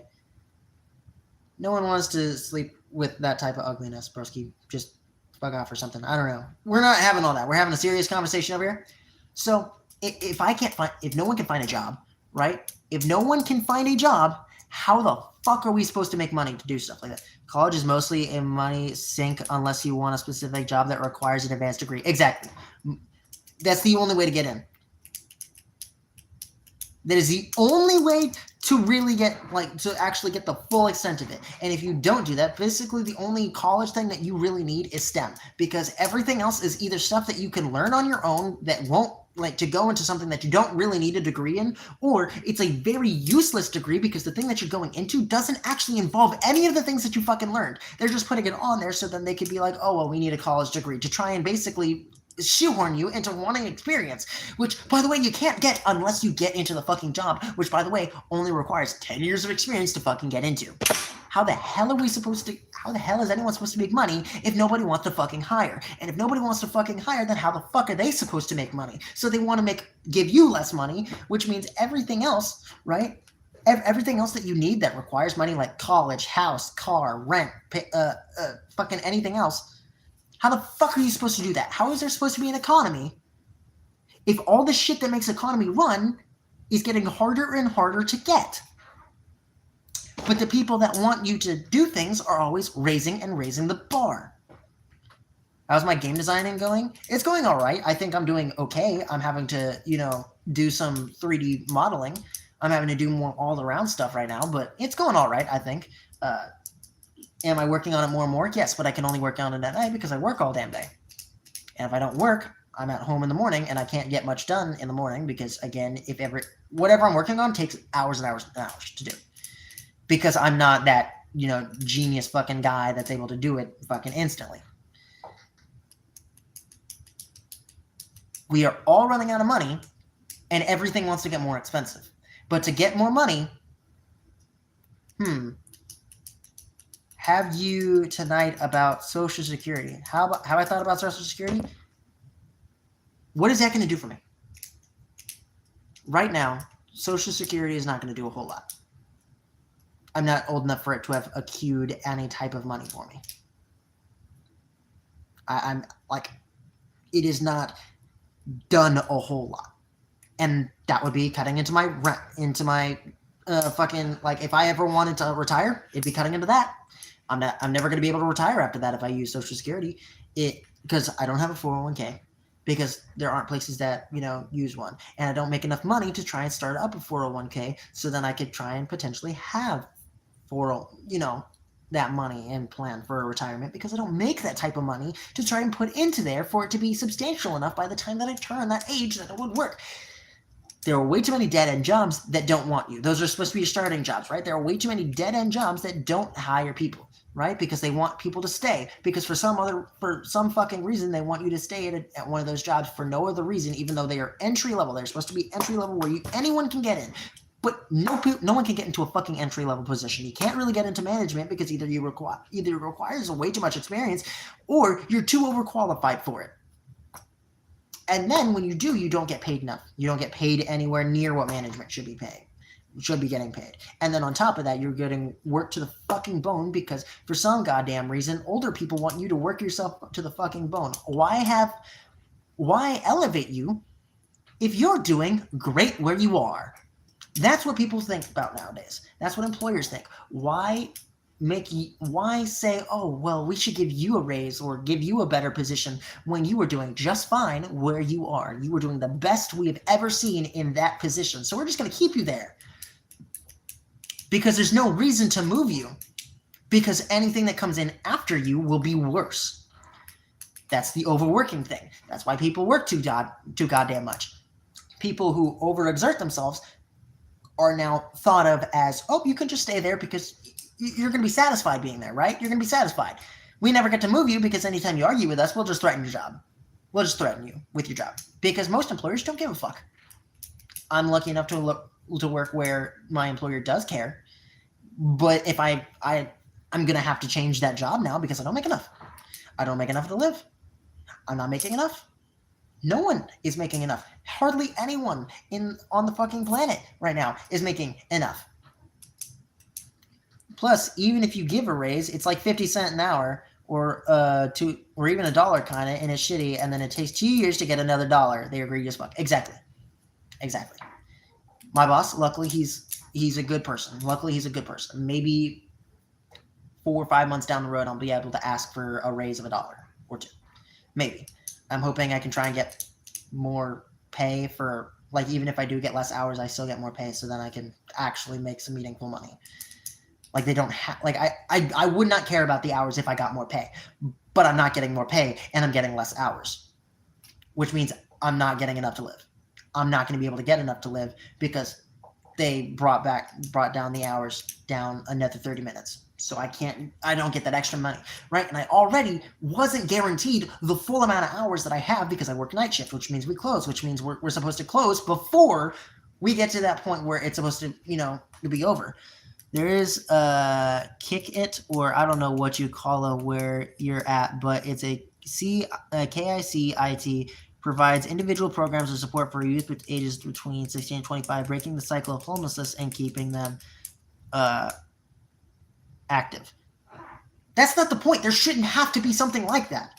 No one wants to sleep with that type of ugliness, broski. Just fuck off or something. I don't know. We're not having all that. We're having a serious conversation over here. So, if no one can find a job, right? If no one can find a job, how the fuck are we supposed to make money to do stuff like that? College is mostly a money sink unless you want a specific job that requires an advanced degree. Exactly. That's the only way to get in. That is the only way to really get, like, to actually get the full extent of it. And if you don't do that, basically the only college thing that you really need is STEM, because everything else is either stuff that you can learn on your own that won't, like, to go into something that you don't really need a degree in, or it's a very useless degree because the thing that you're going into doesn't actually involve any of the things that you fucking learned. They're just putting it on there so then they could be like, oh, well, we need a college degree to try and basically shoehorn you into wanting experience, which, by the way, you can't get unless you get into the fucking job, which, by the way, only requires 10 years of experience to fucking get into. How the hell is anyone supposed to make money if nobody wants to fucking hire? And if nobody wants to fucking hire, then how the fuck are they supposed to make money? So they want to give you less money, which means everything else, right? Everything else that you need that requires money, like college, house, car, rent, fucking anything else. How the fuck are you supposed to do that? How is there supposed to be an economy if all the shit that makes economy run is getting harder and harder to get? But the people that want you to do things are always raising the bar. How's my game designing going? It's going all right. I think I'm doing okay. I'm having to, do some 3D modeling. I'm having to do more all-around stuff right now, but it's going all right, I think. Am I working on it more and more? Yes, but I can only work on it at night because I work all damn day. And if I don't work, I'm at home in the morning and I can't get much done in the morning because, again, whatever I'm working on takes hours and hours and hours to do. Because I'm not that, genius fucking guy that's able to do it fucking instantly. We are all running out of money and everything wants to get more expensive. But to get more money, have you tonight about Social Security? Have I thought about Social Security? What is that going to do for me? Right now, Social Security is not going to do a whole lot. I'm not old enough for it to have accrued any type of money for me. I'm like, it is not done a whole lot. And that would be cutting into my rent, into my fucking, like, if I ever wanted to retire, it'd be cutting into that. I'm never going to be able to retire after that if I use Social Security, because I don't have a 401k, because there aren't places that, use one. And I don't make enough money to try and start up a 401k so then I could try and potentially have that money and plan for a retirement, because I don't make that type of money to try and put into there for it to be substantial enough by the time that I turn that age that it would work. There are way too many dead-end jobs that don't want you. Those are supposed to be your starting jobs, right? There are way too many dead-end jobs that don't hire people, right? Because they want people to stay. Because for some fucking reason, they want you to stay at one of those jobs for no other reason, even though they are entry level. They're supposed to be entry level where anyone can get in. But no one can get into a fucking entry level position. You can't really get into management because either it requires way too much experience, or you're too overqualified for it. And then when you do, you don't get paid enough. You don't get paid anywhere near what management should be getting paid. And then on top of that, you're getting worked to the fucking bone because for some goddamn reason, older people want you to work yourself to the fucking bone. Why elevate you if you're doing great where you are? That's what people think about nowadays. That's what employers think. Why say, oh, well, we should give you a raise or give you a better position when you were doing just fine where you are? You were doing the best we have ever seen in that position. So we're just going to keep you there because there's no reason to move you, because anything that comes in after you will be worse. That's the overworking thing. That's why people work too goddamn much. People who overexert themselves are now thought of as, oh, you can just stay there because you're going to be satisfied being there, right? You're going to be satisfied. We never get to move you because anytime you argue with us, we'll just threaten your job. We'll just threaten you with your job because most employers don't give a fuck. I'm lucky enough to work where my employer does care, but if I'm going to have to change that job now because I don't make enough. I don't make enough to live. I'm not making enough. No one is making enough. Hardly anyone on the fucking planet right now is making enough. Plus, even if you give a raise, it's like 50 cents an hour or even $1 kind of, and it's shitty, and then it takes 2 years to get another $1. They agree as fuck. Exactly. Exactly. My boss, luckily, he's a good person. Maybe 4 or 5 months down the road, I'll be able to ask for a raise of $1 or $2. Maybe. I'm hoping I can try and get more pay for, like, even if I do get less hours, I still get more pay, so then I can actually make some meaningful money. Like, they don't have, like, I would not care about the hours if I got more pay, but I'm not getting more pay and I'm getting less hours, which means I'm not getting enough to live. I'm not going to be able to get enough to live because they brought down the hours down another 30 minutes. So I don't get that extra money, right? And I already wasn't guaranteed the full amount of hours that I have because I work night shift, which means we close, which means we're supposed to close before we get to that point where it's supposed to, to be over. There is a Kick It, or I don't know what you call it where you're at, but it's a KICIT provides individual programs of support for youth with ages between 16 and 25, breaking the cycle of homelessness and keeping them active. That's not the point. There shouldn't have to be something like that.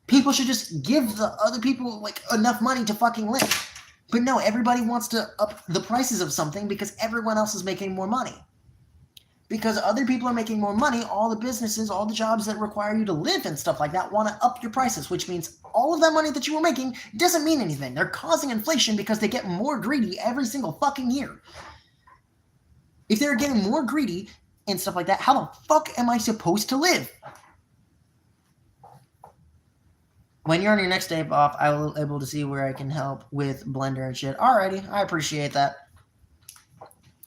People should just give the other people like enough money to fucking live. But no, everybody wants to up the prices of something because everyone else is making more money. Because other people are making more money, all the businesses, all the jobs that require you to live and stuff like that want to up your prices, which means all of that money that you were making doesn't mean anything. They're causing inflation because they get more greedy every single fucking year. If they're getting more greedy and stuff like that, how the fuck am I supposed to live? When you're on your next day off, I will be able to see where I can help with Blender and shit. Alrighty, I appreciate that.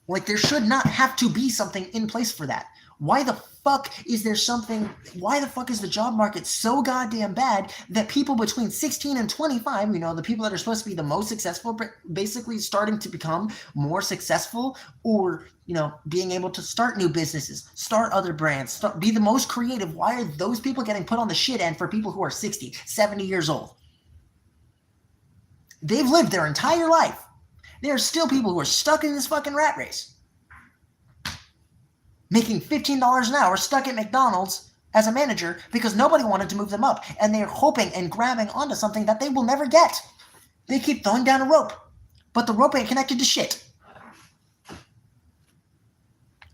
Like, there should not have to be something in place for that. Why the fuck is there something? Why the fuck is the job market so goddamn bad that people between 16 and 25, the people that are supposed to be the most successful, basically starting to become more successful, or, being able to start new businesses, start other brands, be the most creative? Why are those people getting put on the shit end for people who are 60, 70 years old? They've lived their entire life. There are still people who are stuck in this fucking rat race. Making $15 an hour, stuck at McDonald's as a manager because nobody wanted to move them up. And they're hoping and grabbing onto something that they will never get. They keep throwing down a rope, but the rope ain't connected to shit.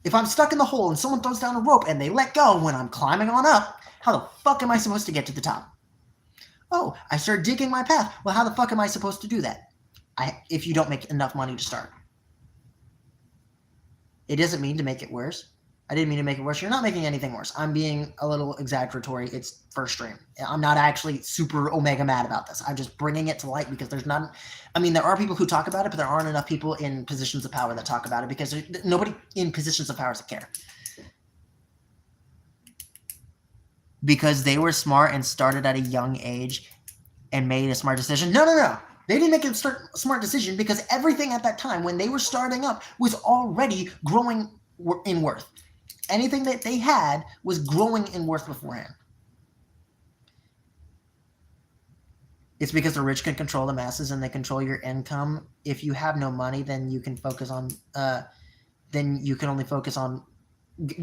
If I'm stuck in the hole and someone throws down a rope and they let go when I'm climbing on up, how the fuck am I supposed to get to the top? Oh, I started digging my path. Well, how the fuck am I supposed to do that? If you don't make enough money to start. It doesn't mean to make it worse. I didn't mean to make it worse. You're not making anything worse. I'm being a little exaggeratory. It's first stream. I'm not actually super omega mad about this. I'm just bringing it to light because there are people who talk about it, but there aren't enough people in positions of power that talk about it because nobody in positions of power doesn't care. Because they were smart and started at a young age and made a smart decision. No. They didn't make a smart decision because everything at that time when they were starting up was already growing in worth. Anything that they had was growing in worth beforehand. It's because the rich can control the masses and they control your income. If you have no money, then you can focus on, then you can only focus on,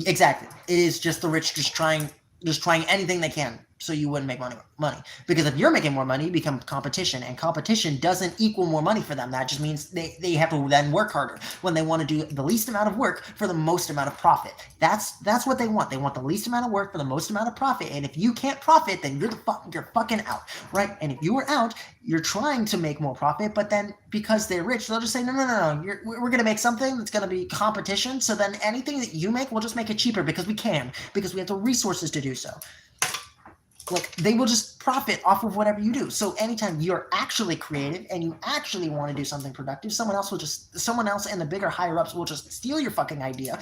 exactly. It is just the rich just trying anything they can so you wouldn't make money. Because if you're making more money, you become competition, and competition doesn't equal more money for them. That just means they have to then work harder when they want to do the least amount of work for the most amount of profit. That's what they want. They want the least amount of work for the most amount of profit. And if you can't profit, then you're fucking out, right? And if you are out, you're trying to make more profit, but then because they're rich, they'll just say, no, we're going to make something that's going to be competition. So then anything that you make, we'll just make it cheaper because we have the resources to do so. Like, they will just profit off of whatever you do. So anytime you're actually creative and you actually want to do something productive, someone else and the bigger higher ups will just steal your fucking idea.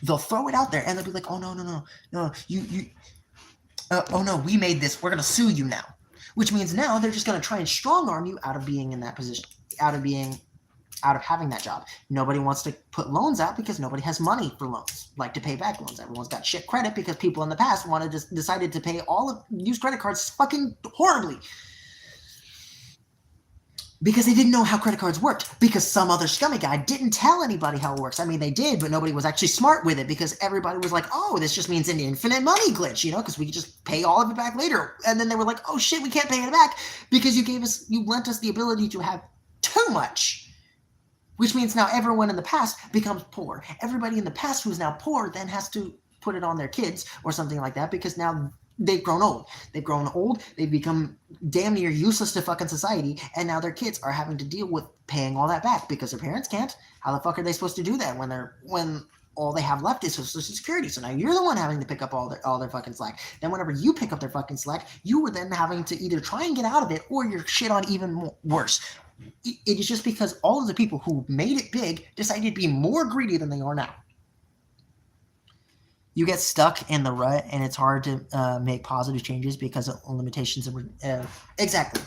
They'll throw it out there and they'll be like, oh no, oh no, we made this. We're going to sue you now. Which means now they're just going to try and strong arm you out of being in that position, out of having that job. Nobody wants to put loans out because nobody has money for loans, like to pay back loans. Everyone's got shit credit because people in the past decided to pay use credit cards fucking horribly. Because they didn't know how credit cards worked. Because some other scummy guy didn't tell anybody how it works. I mean, they did, but nobody was actually smart with it because everybody was like, oh, this just means an infinite money glitch, because we could just pay all of it back later. And then they were like, oh shit, we can't pay it back because you lent us the ability to have too much. which means now everyone in the past becomes poor. Everybody in the past who's now poor then has to put it on their kids or something like that because now they've grown old. They've become damn near useless to fucking society, and now their kids are having to deal with paying all that back because their parents can't. How the fuck are they supposed to do that when all they have left is Social Security? So now you're the one having to pick up all their fucking slack. Then whenever you pick up their fucking slack, you were then having to either try and get out of it or you're shit on even worse. It is just because all of the people who made it big decided to be more greedy than they are now. You get stuck in the rut, and it's hard to make positive changes because of limitations. Exactly.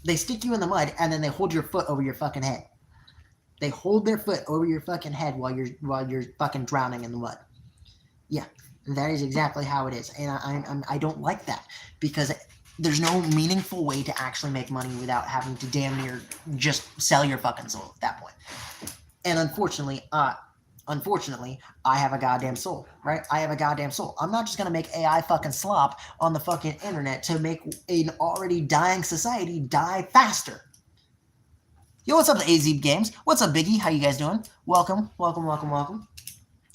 They stick you in the mud, and then they hold your foot over your fucking head. They hold their foot over your fucking head while you're fucking drowning in the mud. Yeah, that is exactly how it is, and I don't like that because there's no meaningful way to actually make money without having to damn near just sell your fucking soul at that point. And unfortunately, I have a goddamn soul, right? I have a goddamn soul. I'm not just gonna make AI fucking slop on the fucking internet to make an already dying society die faster. Yo, what's up, AZ Games? What's up, Biggie? How you guys doing? Welcome.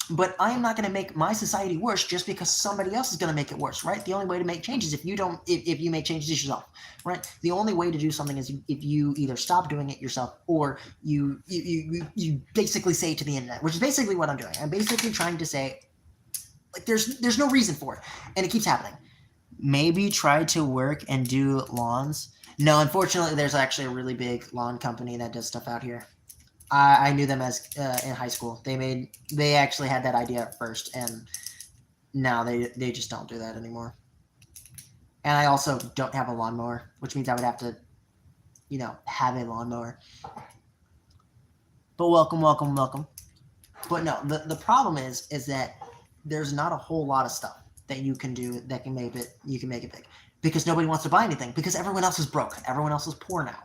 But I am not going to make my society worse just because somebody else is going to make it worse, right? The only way to make changes if you make changes yourself, right? The only way to do something is if you either stop doing it yourself or you basically say it to the internet, which is basically what I'm doing. I'm basically trying to say, like, there's no reason for it, and it keeps happening. Maybe try to work and do lawns. No, unfortunately, there's actually a really big lawn company that does stuff out here. I knew them as in high school. They actually had that idea at first, and now they just don't do that anymore. And I also don't have a lawnmower, which means I would have to, have a lawnmower. But welcome. But no, the problem is that there's not a whole lot of stuff that you can do that can make it big because nobody wants to buy anything because everyone else is broke. Everyone else is poor now.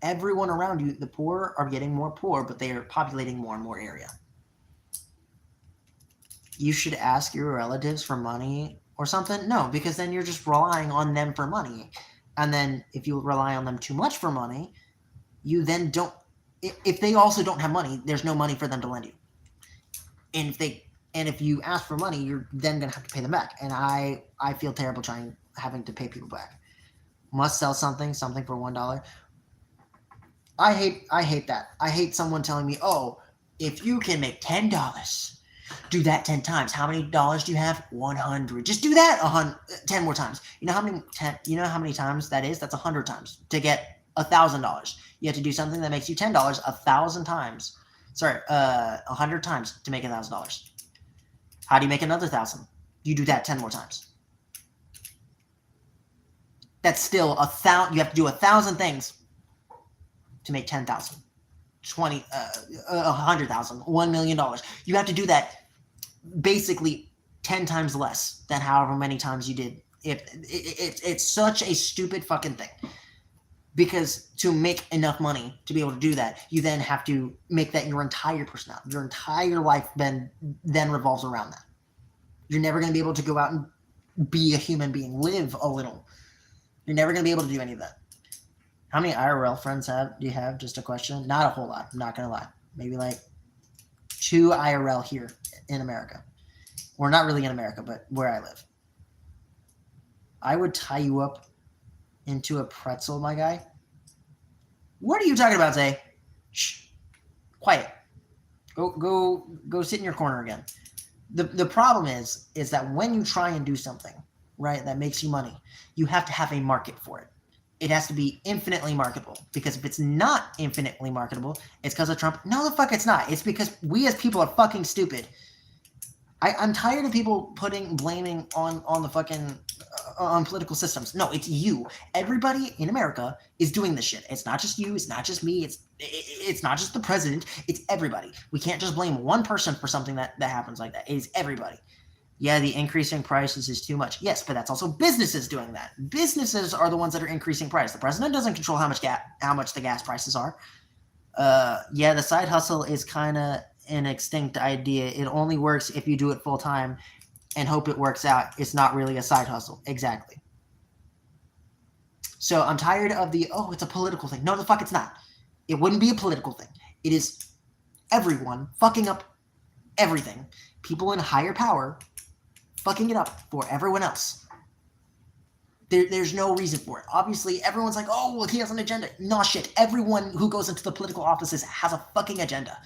Everyone around you, the poor are getting more poor, but they are populating more and more area. You should ask your relatives for money or something? No, because then you're just relying on them for money. And then if you rely on them too much for money, you then don't... If they also don't have money, there's no money for them to lend you. And if you ask for money, you're then going to have to pay them back. And I feel terrible having to pay people back. Must sell something for $1. I hate that. I hate someone telling me, oh, if you can make $10, do that 10 times. How many dollars do you have? 100. Just do that 10 more times. You know how many times that is? That's 100 times to get $1,000. You have to do something that makes you $10 1,000 times. 100 times to make $1,000. How do you make another 1,000? You do that 10 more times. That's still 1,000. You have to do 1,000 things to make 10,000, 20, 100,000, $1 million. You have to do that basically 10 times less than however many times you did. It's such a stupid fucking thing. Because to make enough money to be able to do that, you then have to make that your entire personality. Your entire life then revolves around that. You're never going to be able to go out and be a human being, live a little. You're never going to be able to do any of that. How many IRL friends do you have? Just a question. Not a whole lot. I'm not going to lie. Maybe like 2 IRL here in America. Or not really in America, but where I live. I would tie you up into a pretzel, my guy. What are you talking about, Zay? Shh. Quiet. Go sit in your corner again. The problem is that when you try and do something, right, that makes you money, you have to have a market for it. It has to be infinitely marketable, because if it's not infinitely marketable, it's because of Trump. No, the fuck it's not. It's because we as people are fucking stupid. I'm tired of people blaming on the fucking on political systems. No, it's you. Everybody in America is doing this shit. It's not just you. It's not just me. It's not just the president. It's everybody. We can't just blame one person for something that happens like that. It is everybody. Yeah, the increasing prices is too much. Yes, but that's also businesses doing that. Businesses are the ones that are increasing price. The president doesn't control how much the gas prices are. Yeah, the side hustle is kind of an extinct idea. It only works if you do it full time and hope it works out. It's not really a side hustle. Exactly. So I'm tired of it's a political thing. No, the fuck it's not. It wouldn't be a political thing. It is everyone fucking up everything. People in higher power fucking it up for everyone else. There's no reason for it. Obviously, everyone's like, oh, well, he has an agenda. Nah, shit. Everyone who goes into the political offices has a fucking agenda.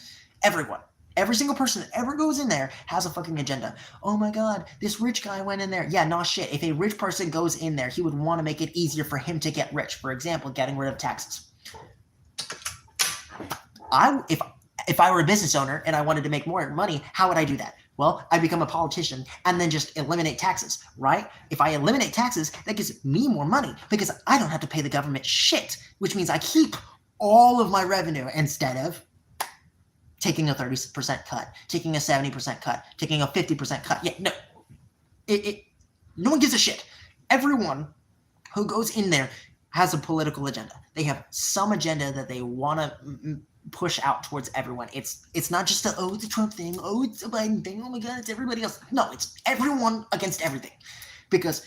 Everyone. Every single person that ever goes in there has a fucking agenda. Oh my god, this rich guy went in there. Yeah, nah, shit. If a rich person goes in there, he would want to make it easier for him to get rich. For example, getting rid of taxes. If I were a business owner and I wanted to make more money, how would I do that? Well, I become a politician and then just eliminate taxes, right? If I eliminate taxes, that gives me more money because I don't have to pay the government shit, which means I keep all of my revenue instead of taking a 30% cut, taking a 70% cut, taking a 50% cut. Yeah, no. No one gives a shit. Everyone who goes in there has a political agenda. They have some agenda that they want to push out towards everyone. It's not just it's a Trump thing, it's a Biden thing, oh my god, it's everybody else. No, it's everyone against everything. Because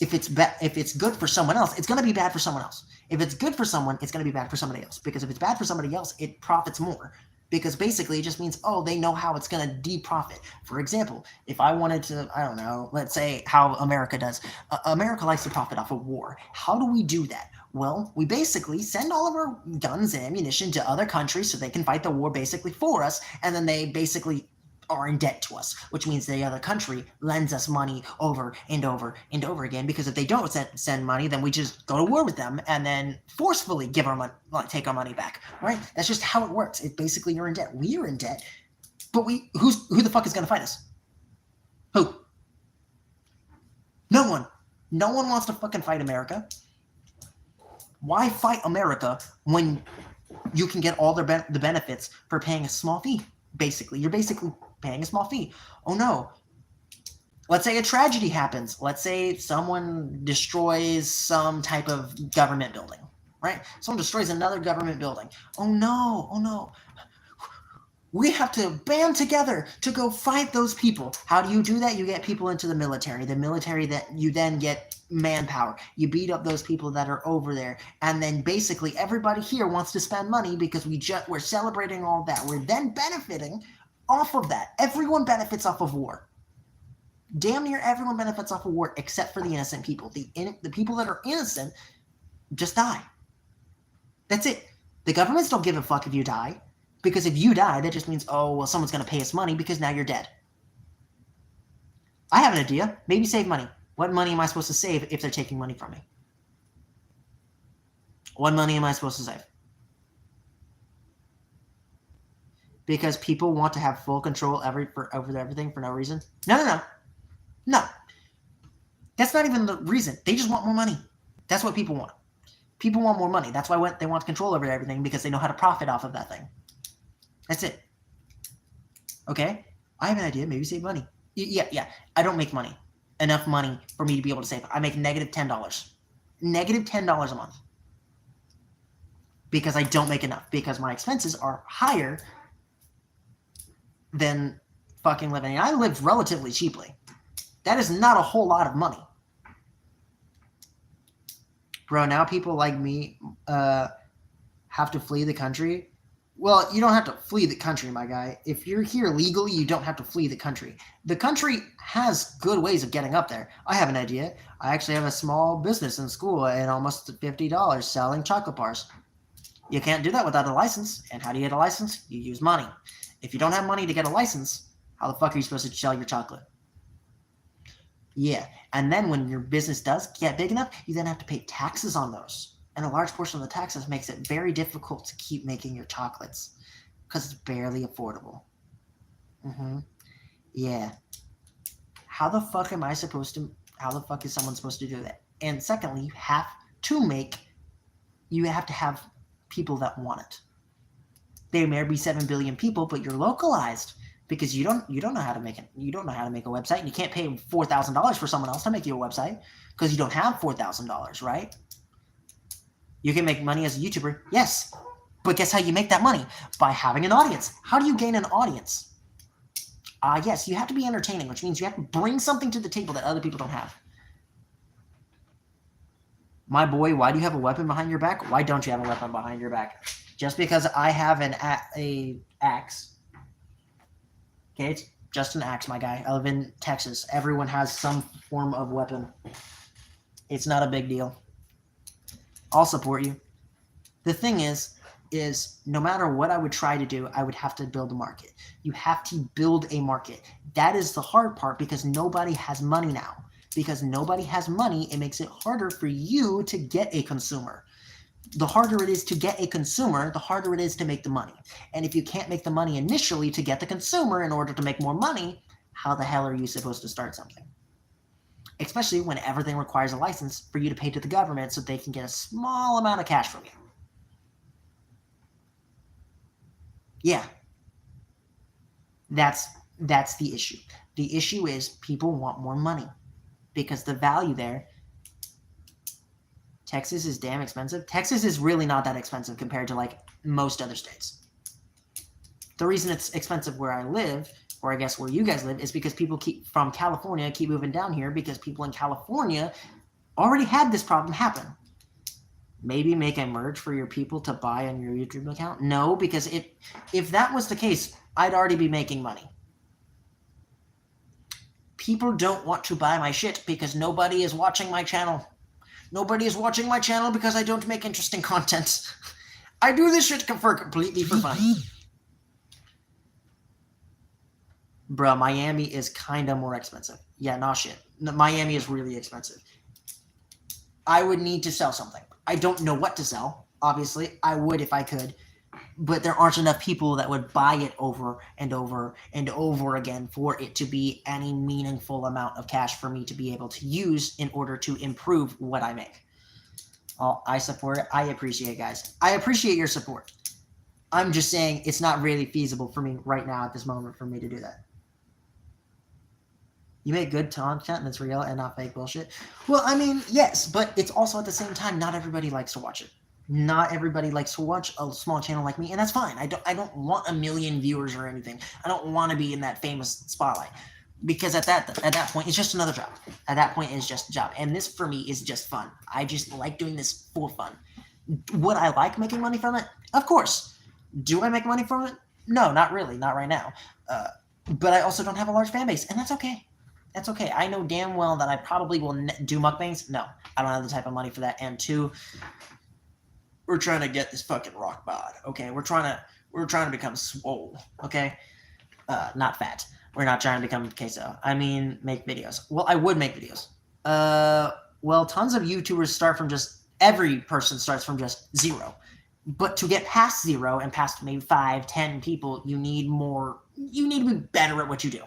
if it's good for someone else, it's going to be bad for someone else. If it's good for someone, it's going to be bad for somebody else. Because if it's bad for somebody else, it profits more. Because basically it just means, oh, they know how it's going to de-profit. For example, if I wanted to, I don't know, let's say how America does. America likes to profit off of war. How do we do that? Well, we basically send all of our guns and ammunition to other countries so they can fight the war basically for us, and then they basically are in debt to us, which means the other country lends us money over and over and over again, because if they don't send money, then we just go to war with them and then forcefully give our money, take our money back, right? That's just how it works. It basically, you're in debt. We are in debt, but who the fuck is going to fight us? Who? No one. No one wants to fucking fight America. Why fight America when you can get all the benefits for paying a small fee? Basically, you're basically paying a small fee. Oh no. Let's say a tragedy happens. Let's say someone destroys some type of government building, right? Someone destroys another government building. Oh no. We have to band together to go fight those people. How do you do that? You get people into the military. The military, that you then get manpower. You beat up those people that are over there. And then basically everybody here wants to spend money because we're celebrating all that. We're then benefiting off of that. Everyone benefits off of war. Damn near everyone benefits off of war except for the innocent people. The people that are innocent just die. That's it. The governments don't give a fuck if you die. Because if you die, that just means, oh, well, someone's going to pay us money because now you're dead. I have an idea. Maybe save money. What money am I supposed to save if they're taking money from me? What money am I supposed to save? Because people want to have full control over everything for no reason? No. That's not even the reason. They just want more money. That's what people want. People want more money. That's why they want control over everything, because they know how to profit off of that thing. That's it. Okay? I have an idea. Maybe save money. Yeah. I don't make money. Enough money for me to be able to save. I make negative $10. Negative $10 a month. Because I don't make enough. Because my expenses are higher than fucking living. And I live relatively cheaply. That is not a whole lot of money. Bro, now people like me have to flee the country. Well, you don't have to flee the country, my guy. If you're here legally, you don't have to flee the country. The country has good ways of getting up there. I have an idea. I actually have a small business in school and almost $50 selling chocolate bars. You can't do that without a license. And how do you get a license? You use money. If you don't have money to get a license, how the fuck are you supposed to sell your chocolate? Yeah. And then when your business does get big enough, you then have to pay taxes on those. And a large portion of the taxes makes it very difficult to keep making your chocolates because it's barely affordable. Yeah. How the fuck is someone supposed to do that? And secondly, you have to have people that want it. There may be 7 billion people, but you're localized because you don't know how to make it. You don't know how to make a website, and you can't pay $4,000 for someone else to make you a website because you don't have $4,000, right? You can make money as a YouTuber, yes. But guess how you make that money? By having an audience. How do you gain an audience? Yes, you have to be entertaining, which means you have to bring something to the table that other people don't have. My boy, why do you have a weapon behind your back? Why don't you have a weapon behind your back? Just because I have a axe, okay, it's just an axe, my guy. I live in Texas. Everyone has some form of weapon. It's not a big deal. I'll support you. The thing is no matter what I would try to do, I would have to build a market. You have to build a market. That is the hard part because nobody has money now. Because nobody has money, it makes it harder for you to get a consumer. The harder it is to get a consumer, the harder it is to make the money. And if you can't make the money initially to get the consumer in order to make more money, how the hell are you supposed to start something? Especially when everything requires a license for you to pay to the government so they can get a small amount of cash from you. Yeah. That's the issue. The issue is people want more money because the value there. Texas is damn expensive. Texas is really not that expensive compared to like most other states. The reason it's expensive where I live, or I guess where you guys live, is because people from California keep moving down here because people in California already had this problem happen. Maybe make a merge for your people to buy on your YouTube account? No, because if that was the case, I'd already be making money. People don't want to buy my shit because nobody is watching my channel. Nobody is watching my channel because I don't make interesting content. I do this shit completely for fun. Bruh, Miami is kind of more expensive. Yeah, nah shit. Miami is really expensive. I would need to sell something. I don't know what to sell. Obviously, I would if I could. But there aren't enough people that would buy it over and over and over again for it to be any meaningful amount of cash for me to be able to use in order to improve what I make. I support it. I appreciate it, guys. I appreciate your support. I'm just saying it's not really feasible for me right now at this moment for me to do that. You make good content that's real and not fake bullshit. Well, I mean, yes, but it's also at the same time, not everybody likes to watch it. Not everybody likes to watch a small channel like me, and that's fine. I don't want 1 million viewers or anything. I don't want to be in that famous spotlight because at that point, it's just another job. At that point, it's just a job, and this for me is just fun. I just like doing this for fun. Would I like making money from it? Of course. Do I make money from it? No, not really. Not right now. But I also don't have a large fan base, and that's okay. That's okay. I know damn well that I probably will do mukbangs. No, I don't have the type of money for that. And 2, we're trying to get this fucking rock bod. Okay, we're trying to become swole. Okay, not fat. We're not trying to become queso. I mean, make videos. Well, I would make videos. Well, tons of YouTubers start from every person starts from just 0. But to get past 0 and past maybe 5, 10 people, you need more. You need to be better at what you do.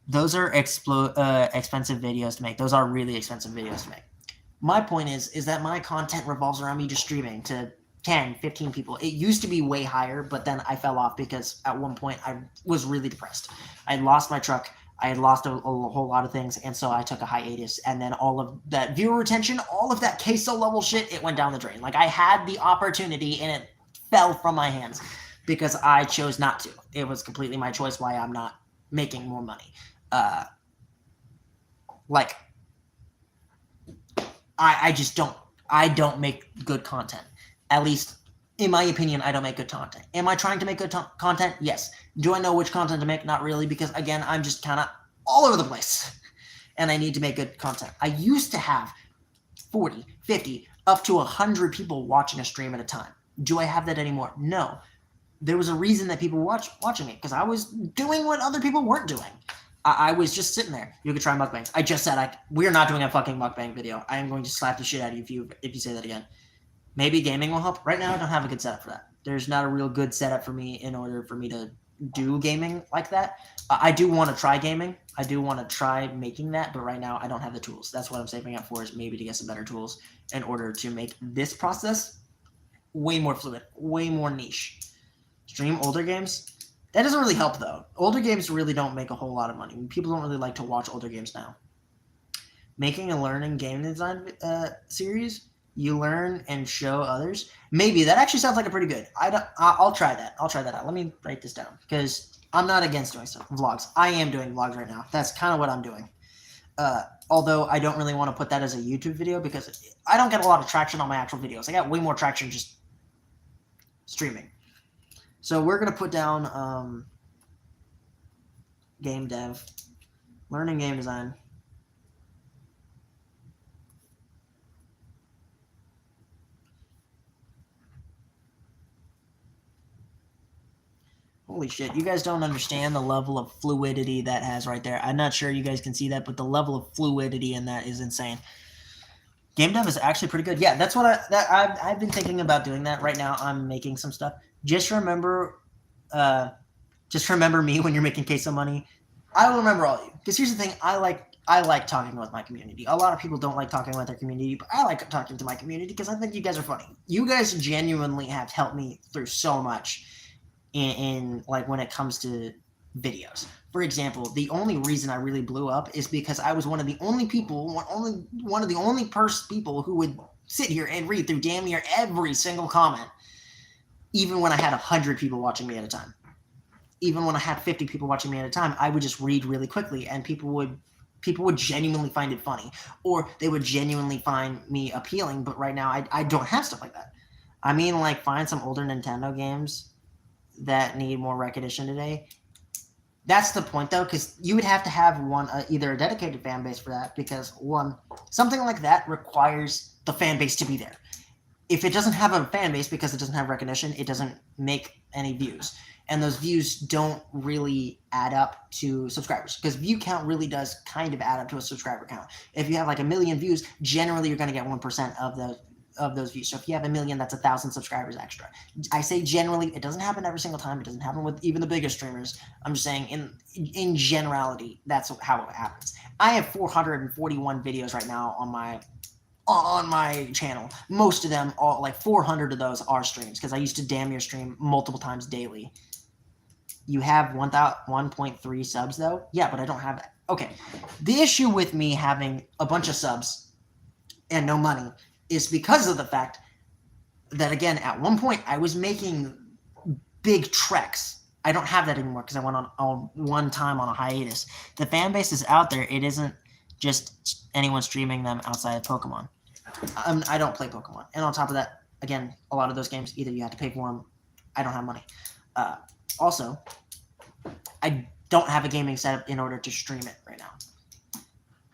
Those are expensive videos to make. Those are really expensive videos to make. My point is that my content revolves around me just streaming to 10, 15 people. It used to be way higher, but then I fell off because at one point I was really depressed. I had lost my truck. I had lost a whole lot of things, and so I took a hiatus. And then all of that viewer retention, all of that queso level shit, it went down the drain. Like I had the opportunity, and it fell from my hands because I chose not to. It was completely my choice why I'm not making more money. I don't make good content. At least, in my opinion, I don't make good content. Am I trying to make good content? Yes. Do I know which content to make? Not really, because again, I'm just kind of all over the place. And I need to make good content. I used to have 40, 50, up to 100 people watching a stream at a time. Do I have that anymore? No. There was a reason that people were watching it, because I was doing what other people weren't doing. I was just sitting there. You could try mukbangs. I just said we're not doing a fucking mukbang video. I am going to slap the shit out of you if you say that again. Maybe gaming will help. Right now, I don't have a good setup for that. There's not a real good setup for me in order for me to do gaming like that. I do want to try gaming. I do want to try making that, but right now I don't have the tools. That's what I'm saving up for, is maybe to get some better tools in order to make this process way more fluid, way more niche. Stream older games. That doesn't really help, though. Older games really don't make a whole lot of money. People don't really like to watch older games now. Making a learning game design series, you learn and show others. Maybe. That actually sounds like a pretty good. I'll try that. I'll try that out. Let me write this down, because I'm not against doing vlogs. I am doing vlogs right now. That's kind of what I'm doing. Although I don't really want to put that as a YouTube video, because I don't get a lot of traction on my actual videos. I got way more traction just streaming. So we're gonna put down game dev, learning game design. Holy shit, you guys don't understand the level of fluidity that has right there. I'm not sure you guys can see that, but the level of fluidity in that is insane. Game dev is actually pretty good. Yeah, that's what I've been thinking about doing that right now. I'm making some stuff. Just remember me when you're making queso money. I will remember all of you. Because here's the thing, I like talking with my community. A lot of people don't like talking with their community, but I like talking to my community because I think you guys are funny. You guys genuinely have helped me through so much in like when it comes to videos. For example, the only reason I really blew up is because I was one of the only people, people who would sit here and read through damn near every single comment, even when I had 100 people watching me at a time. Even when I had 50 people watching me at a time, I would just read really quickly, and people would genuinely find it funny, or they would genuinely find me appealing. But right now, I don't have stuff like that. I mean, like, find some older Nintendo games that need more recognition today. That's the point, though, because you would have to have either a dedicated fan base for that, because something like that requires the fan base to be there. If it doesn't have a fan base because it doesn't have recognition, it doesn't make any views. And those views don't really add up to subscribers, because view count really does kind of add up to a subscriber count. If you have like 1 million views, generally you're going to get 1% of those views. So if you have 1 million, that's 1,000 subscribers extra. I say generally, it doesn't happen every single time. It doesn't happen with even the biggest streamers. I'm just saying in generality, that's how it happens. I have 441 videos right now on my channel. Most of them, all like 400 of those are streams, because I used to damn near stream multiple times daily. You have 1.3 subs though? Yeah, but I don't have that. Okay. The issue with me having a bunch of subs and no money is because of the fact that, again, at one point I was making big treks. I don't have that anymore because I went on one time on a hiatus. The fan base is out there. It isn't just anyone streaming them outside of Pokemon. I don't play Pokemon. And on top of that, again, a lot of those games, either you have to pay for them. I don't have money. Also, I don't have a gaming setup in order to stream it right now.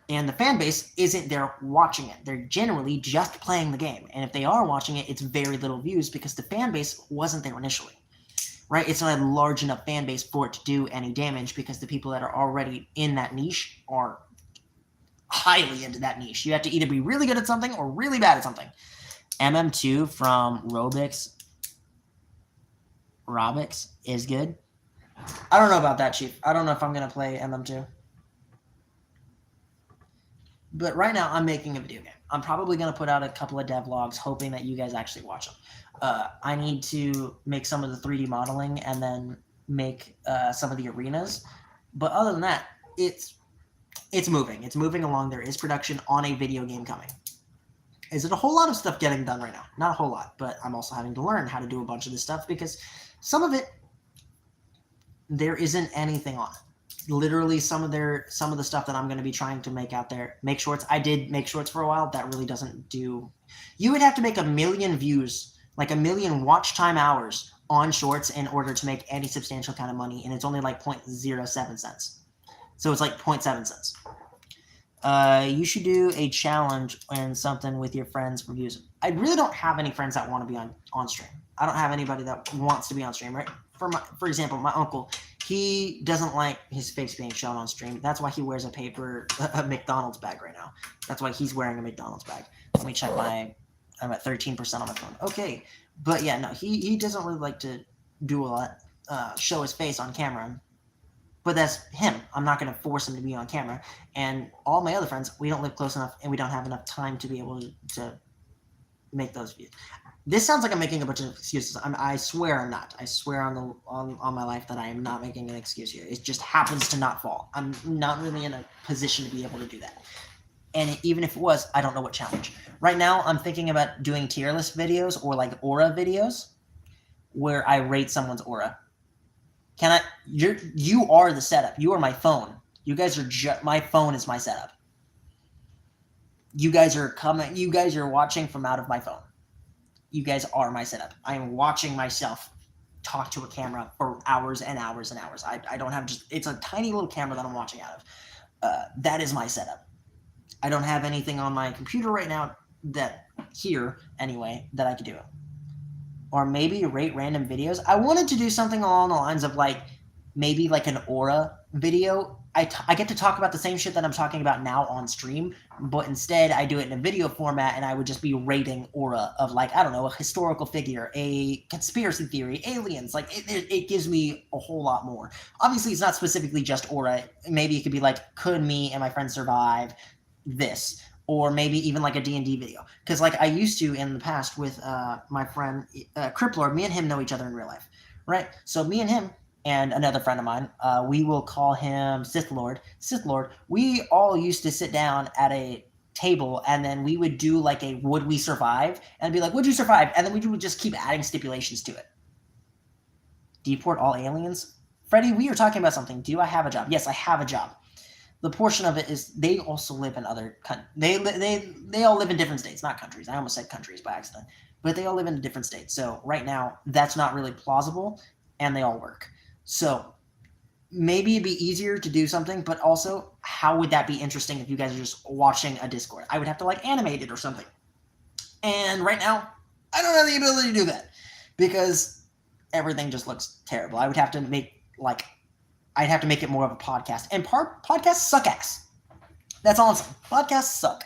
And the fan base isn't there watching it. They're generally just playing the game. And if they are watching it, it's very little views because the fan base wasn't there initially. Right? It's not a large enough fan base for it to do any damage, because the people that are already in that niche are highly into that niche. You have to either be really good at something or really bad at something. MM2 from Robix is good. I don't know about that, Chief. I don't know if I'm going to play MM2. But right now, I'm making a video game. I'm probably going to put out a couple of devlogs, hoping that you guys actually watch them. I need to make some of the 3D modeling and then make some of the arenas. But other than that, it's moving. It's moving along. There is production on a video game coming. Is it a whole lot of stuff getting done right now? Not a whole lot, but I'm also having to learn how to do a bunch of this stuff, because some of it, there isn't anything on it. Literally, some of the stuff that I'm going to be trying to make out there, make shorts. I did make shorts for a while. That really doesn't do. You would have to make 1 million views, like 1 million watch time hours on shorts in order to make any substantial kind of money, and it's only like 0.07 cents. So it's like 0.7 cents. You should do a challenge and something with your friends for views. I really don't have any friends that want to be on stream. I don't have anybody that wants to be on stream, right? For example, my uncle, he doesn't like his face being shown on stream. That's why he wears a McDonald's bag right now. That's why he's wearing a McDonald's bag. Let me check I'm at 13% on my phone. Okay. But yeah, no, he doesn't really like to do a lot, show his face on camera. But that's him. I'm not going to force him to be on camera. And all my other friends, we don't live close enough, and we don't have enough time to be able to make those views. This sounds like I'm making a bunch of excuses. I swear I'm not. I swear on my life that I am not making an excuse here. It just happens to not fall. I'm not really in a position to be able to do that. And even if it was, I don't know what challenge. Right now, I'm thinking about doing tier list videos or like aura videos where I rate someone's aura. You are the setup. You are my phone. You guys are my phone is my setup. You guys are watching from out of my phone. you guys are my setup. I'm watching myself talk to a camera for hours and hours and hours. I don't have it's a tiny little camera that I'm watching out of. That is my setup. I don't have anything on my computer right now anyway, that I could do it. Or maybe rate random videos. I wanted to do something along the lines of like, maybe like an aura video. I get to talk about the same shit that I'm talking about now on stream, but instead I do it in a video format, and I would just be rating aura of like, I don't know, a historical figure, a conspiracy theory, aliens. Like it gives me a whole lot more. Obviously, it's not specifically just aura. Maybe it could be like, could me and my friend survive this? Or maybe even like a D&D video. Because like I used to in the past with my friend Criplord, me and him know each other in real life, right? So me and him and another friend of mine, we will call him Sith Lord. We all used to sit down at a table, and then we would do like a would we survive? And be like, would you survive? And then we would just keep adding stipulations to it. Deport all aliens? Freddie, we are talking about something. Do I have a job? Yes, I have a job. The portion of it is they also live in other countries. They all live in different states, not countries. I almost said countries by accident. But they all live in different states. So right now, that's not really plausible, and they all work. So maybe it'd be easier to do something, but also, how would that be interesting if you guys are just watching a Discord? I would have to like animate it or something. And right now, I don't have the ability to do that because everything just looks terrible. I would have to make I'd have to make it more of a podcast. And podcasts suck ass. That's all I'm saying. Podcasts suck.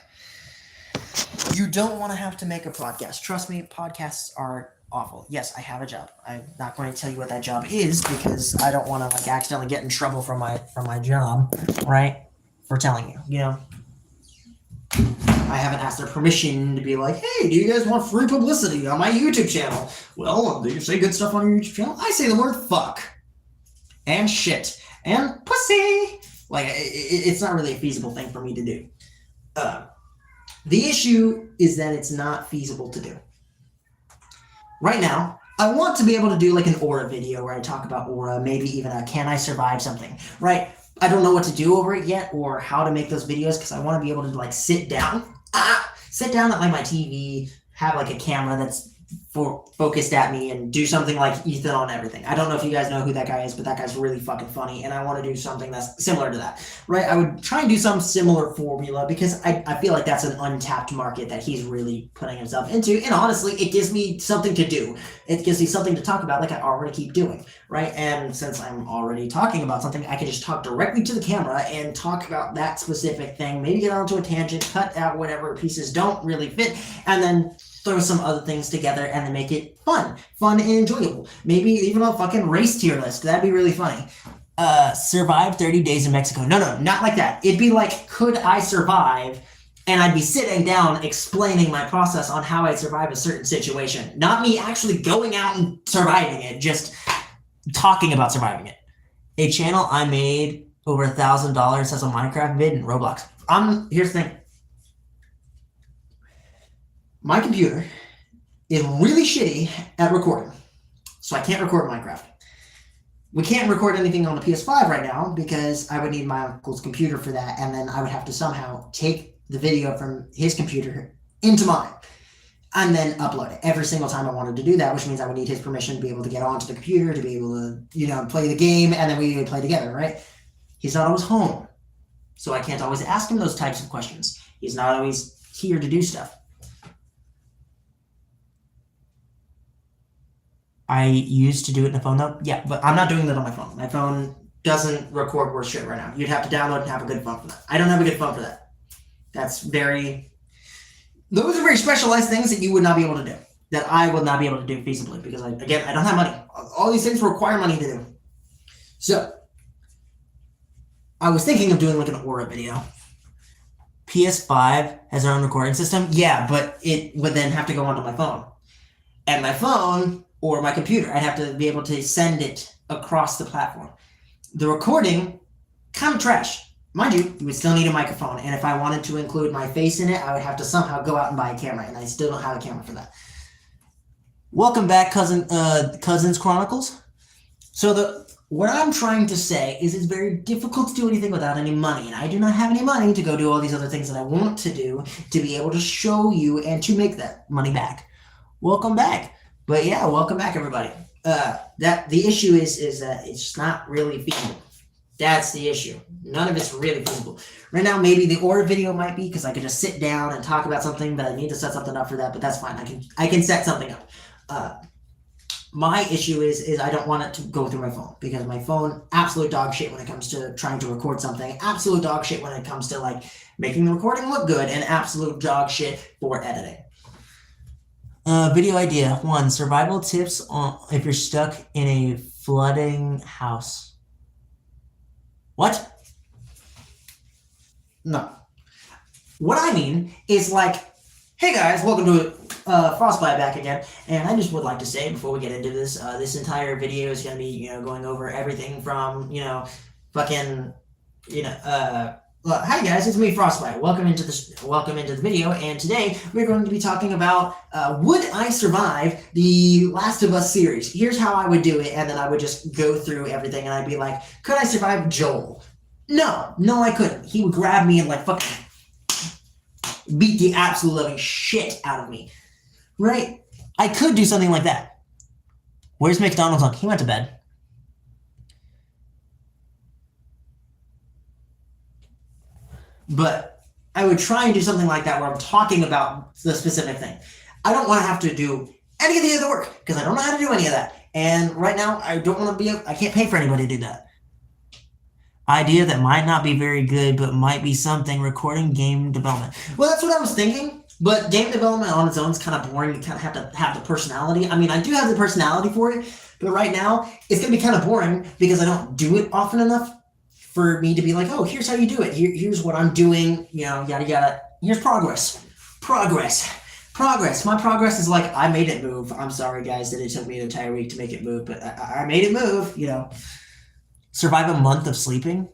You don't want to have to make a podcast. Trust me, podcasts are awful. Yes, I have a job. I'm not going to tell you what that job is because I don't want to like accidentally get in trouble from my job, right? For telling you, you know. I haven't asked their permission to be like, hey, do you guys want free publicity on my YouTube channel? Well, do you say good stuff on your YouTube channel? I say the word fuck. And shit. And pussy. Like, it's not really a feasible thing for me to do. The issue is that it's not feasible to do. Right now, I want to be able to do like an aura video where I talk about aura, maybe even a can I survive something, right? I don't know what to do over it yet or how to make those videos because I want to be able to like sit down at like my TV, have like a camera that's focused at me and do something like Ethan on everything. I don't know if you guys know who that guy is, but that guy's really fucking funny, and I want to do something that's similar to that, right? I would try and do some similar formula because I feel like that's an untapped market that he's really putting himself into, and honestly, it gives me something to do. It gives me something to talk about like I already keep doing, right? And since I'm already talking about something, I can just talk directly to the camera and talk about that specific thing, maybe get onto a tangent, cut out whatever pieces don't really fit, and then throw some other things together and then make it fun and enjoyable. Maybe even a fucking race tier list. That'd be really funny. Survive 30 days in Mexico. No, not like that. It'd be like, could I survive? And I'd be sitting down explaining my process on how I survive a certain situation. Not me actually going out and surviving it, just talking about surviving it. A channel I made over $1,000 as a Minecraft vid in Roblox. Here's the thing. My computer is really shitty at recording, so I can't record Minecraft. We can't record anything on the PS5 right now because I would need my uncle's computer for that, and then I would have to somehow take the video from his computer into mine and then upload it every single time I wanted to do that, which means I would need his permission to be able to get onto the computer, to be able to, play the game, and then we would play together, right? He's not always home, so I can't always ask him those types of questions. He's not always here to do stuff. I used to do it in the phone though. Yeah, but I'm not doing that on my phone. My phone doesn't record worse shit right now. You'd have to download and have a good phone for that. I don't have a good phone for that. Those are very specialized things that you would not be able to do. That I would not be able to do feasibly because I don't have money. All these things require money to do. So, I was thinking of doing like an aura video. PS5 has their own recording system. Yeah, but it would then have to go onto my phone. And my phone or my computer, I'd have to be able to send it across the platform. The recording, kind of trash. Mind you, you would still need a microphone, and if I wanted to include my face in it, I would have to somehow go out and buy a camera, and I still don't have a camera for that. Welcome back, Cousins Chronicles. So what I'm trying to say is it's very difficult to do anything without any money, and I do not have any money to go do all these other things that I want to do to be able to show you and to make that money back. welcome back. But yeah, welcome back, everybody. That the issue is that it's not really feasible. That's the issue. None of it's really feasible. Right now, maybe the Aura video might be because I could just sit down and talk about something, but I need to set something up for that. But that's fine. I can set something up. My issue is I don't want it to go through my phone because my phone absolute dog shit when it comes to trying to record something, absolute dog shit when it comes to like making the recording look good, and absolute dog shit for editing. Video idea 1: survival tips on if you're stuck in a flooding house. What? No. What I mean is like, hey guys, welcome to Frostbyte back again, and I just would like to say before we get into this, this entire video is going to be, going over everything from, fucking, hi guys, it's me, Frostbyte. Welcome into the video, and today we're going to be talking about would I survive the Last of Us series? Here's how I would do it, and then I would just go through everything, and I'd be like, could I survive Joel? No, I couldn't. He would grab me and like fucking beat the absolute living shit out of me. Right? I could do something like that. Where's McDonald's on? He went to bed. But I would try and do something like that where I'm talking about the specific thing. I don't want to have to do any of the other work because I don't know how to do any of that. And right now, I don't want to be, I can't pay for anybody to do that. Idea that might not be very good, but might be something, recording game development. Well, that's what I was thinking, but game development on its own is kind of boring. You kind of have to have the personality. I mean, I do have the personality for it, but right now, it's going to be kind of boring because I don't do it often enough for me to be like, oh, here's how you do it. Here's what I'm doing, yada, yada. Here's progress. My progress is like, I made it move. I'm sorry, guys, that it took me an entire week to make it move, but I made it move, Survive a month of sleeping?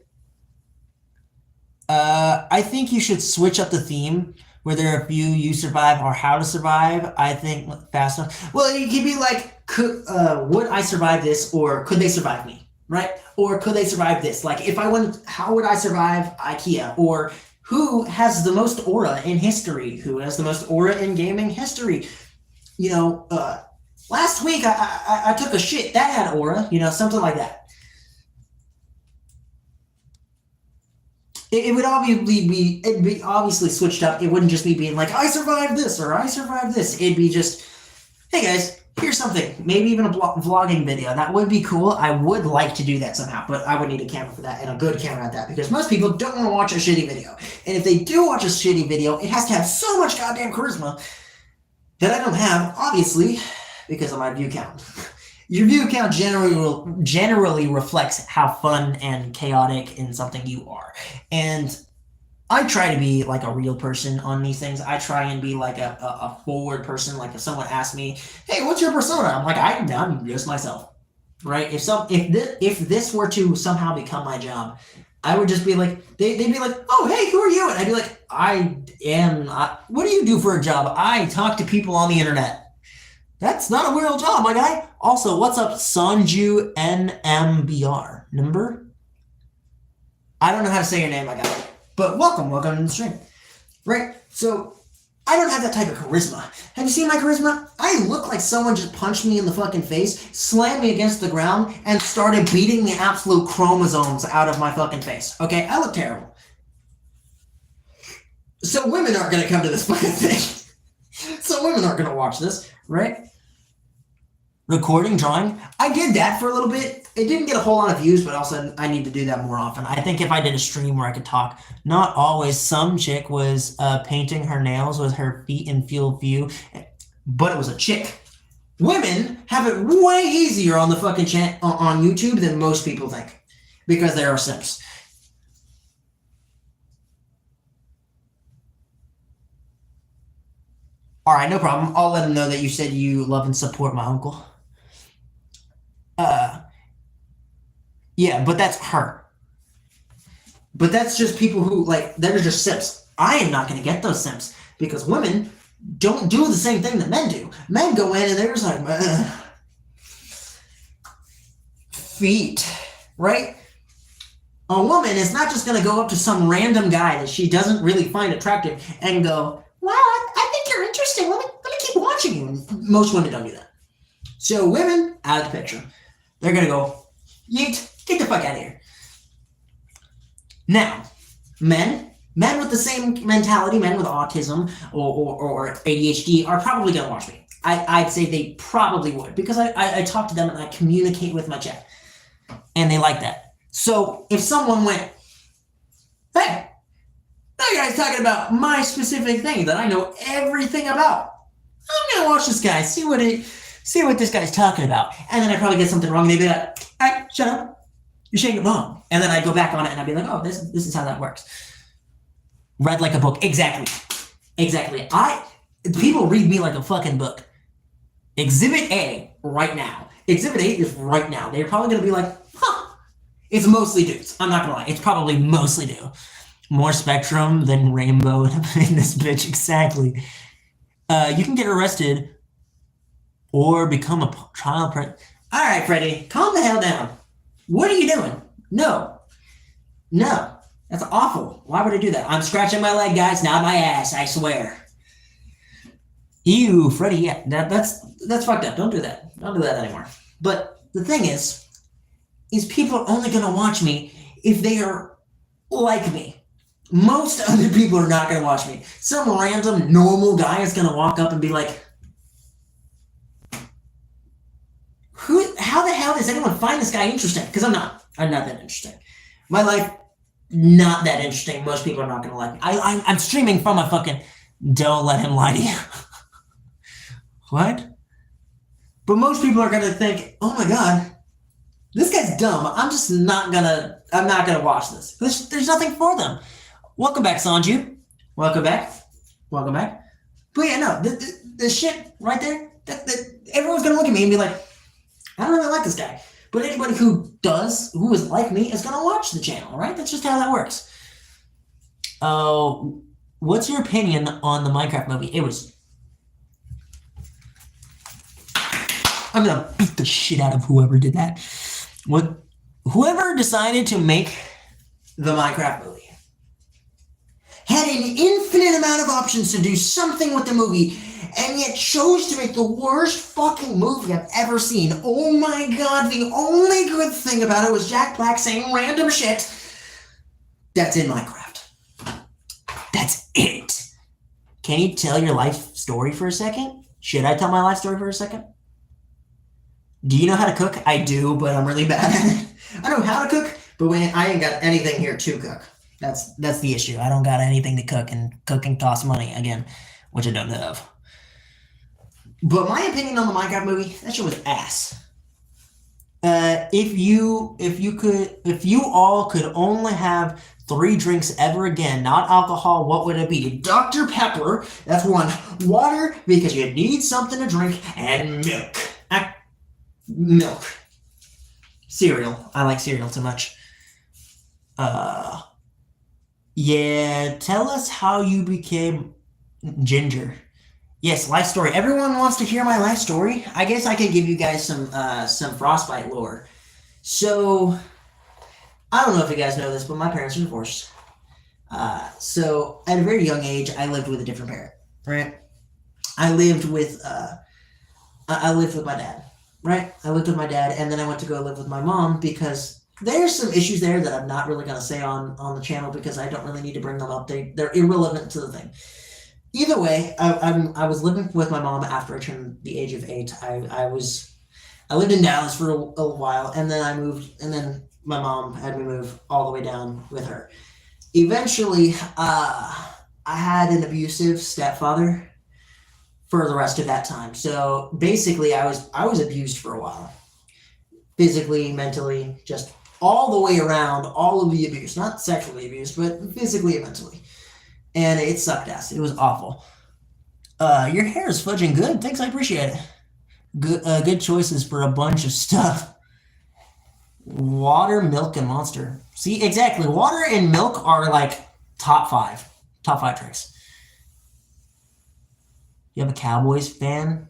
I think you should switch up the theme where there are a few you survive or how to survive. I think fast enough. Well, it could be like, would I survive this, or could they survive me? Right? Or could they survive this? Like if I went, how would I survive IKEA? Or who has the most aura in history? Who has the most aura in gaming history? Last week I took a shit that had aura, something like that. It would be obviously switched up. It wouldn't just be being like, I survived this or I survived this. It'd be just, hey guys, here's something. Maybe even a vlogging video. That would be cool. I would like to do that somehow, but I would need a camera for that and a good camera at that because most people don't want to watch a shitty video. And if they do watch a shitty video, it has to have so much goddamn charisma that I don't have, obviously, because of my view count. Your view count generally reflects how fun and chaotic in something you are. And I try to be like a real person on these things. I try and be like a forward person. Like if someone asks me, hey, what's your persona? I'm like, I'm just myself, right? If this were to somehow become my job, I would just be like, they'd be like, oh, hey, who are you? And I'd be like, what do you do for a job? I talk to people on the internet. That's not a real job, my guy. Also, what's up, Sanju NMBR? Number? I don't know how to say your name, my guy. But welcome to the stream. Right? So, I don't have that type of charisma. Have you seen my charisma? I look like someone just punched me in the fucking face, slammed me against the ground, and started beating the absolute chromosomes out of my fucking face. Okay? I look terrible. So women aren't going to come to this fucking thing. So women aren't going to watch this, right? Recording, drawing. I did that for a little bit. It didn't get a whole lot of views, but also I need to do that more often. I think if I did a stream where I could talk, not always. Some chick was painting her nails with her feet in field view, but it was a chick. Women have it way easier on the fucking on YouTube than most people think because they are simps. All right, no problem. I'll let him know that you said you love and support my uncle. Yeah, but that's her. But that's just people who, like, they're just simps. I am not going to get those simps because women don't do the same thing that men do. Men go in and they're just like, feet, right? A woman is not just going to go up to some random guy that she doesn't really find attractive and go, wow, I think you're interesting. Let me keep watching you. Most women don't do that. So women, out of the picture. They're going to go, yeet, get the fuck out of here. Now, men with the same mentality, men with autism or ADHD are probably going to watch me. I'd say they probably would because I talk to them and I communicate with my chat. And they like that. So if someone went, hey, that guy's talking about my specific thing that I know everything about. I'm gonna watch this guy, see what this guy's talking about. And then I probably get something wrong and they'd be like, all right, shut up. You're saying it wrong. And then I'd go back on it and I'd be like, oh, this is how that works. Read like a book. Exactly. People read me like a fucking book. Exhibit A right now. Exhibit A is right now. They're probably gonna be like, huh. It's mostly dudes. I'm not gonna lie. It's probably mostly dudes. More spectrum than rainbow in this bitch. Exactly. You can get arrested or become a child predator. All right, Freddie, calm the hell down. What are you doing? No, that's awful. Why would I do that? I'm scratching my leg, guys, not my ass. I swear. Ew, Freddie. Yeah, that's fucked up. Don't do that. Don't do that anymore. But the thing is people are only gonna watch me if they are like me. Most other people are not going to watch me. Some random normal guy is going to walk up and be like, how the hell does anyone find this guy interesting? Because I'm not that interesting. My life, not that interesting. Most people are not going to like me. I'm streaming from a fucking, don't let him lie to you. What? But most people are going to think, oh my God, this guy's dumb. I'm not going to watch this. There's nothing for them. Welcome back, Sanju. Welcome back. But yeah, no, the shit right there, everyone's going to look at me and be like, I don't really like this guy. But anybody who is like me, is going to watch the channel, right? That's just how that works. What's your opinion on the Minecraft movie? I'm going to beat the shit out of whoever did that. Whoever decided to make the Minecraft movie had an infinite amount of options to do something with the movie, and yet chose to make the worst fucking movie I've ever seen. Oh my God, the only good thing about it was Jack Black saying random shit that's in Minecraft. That's it. Can you tell your life story for a second? Should I tell my life story for a second? Do you know how to cook? I do, but I'm really bad at it. I know how to cook, but I ain't got anything here to cook. That's the issue. I don't got anything to cook, and cooking costs money again, which I don't have. But my opinion on the Minecraft movie, that shit was ass. If you all could only have 3 drinks ever again, not alcohol, what would it be? Dr. Pepper, that's one. Water, because you need something to drink, and milk. Milk. Cereal. I like cereal too much. Yeah, tell us how you became ginger. Yes, life story. Everyone wants to hear my life story. I guess I could give you guys some Frostbyte lore. So, I don't know if you guys know this, but my parents are divorced. So at a very young age, I lived with a different parent, right? I lived with my dad, right? I lived with my dad, and then I went to go live with my mom because there's some issues there that I'm not really going to say on the channel because I don't really need to bring them up. They're irrelevant to the thing. Either way, I was living with my mom after I turned the age of 8. I lived in Dallas for a while, and then I moved, and then my mom had me move all the way down with her. Eventually, I had an abusive stepfather for the rest of that time. So basically, I was abused for a while, physically, mentally, just all the way around, all of the abuse, not sexually abused, but physically and mentally. And it sucked ass. It was awful. Your hair is fudging good. Thanks, I appreciate it. Good choices for a bunch of stuff. Water, milk, and Monster. See, exactly. Water and milk are like top 5 tricks. You have a Cowboys fan?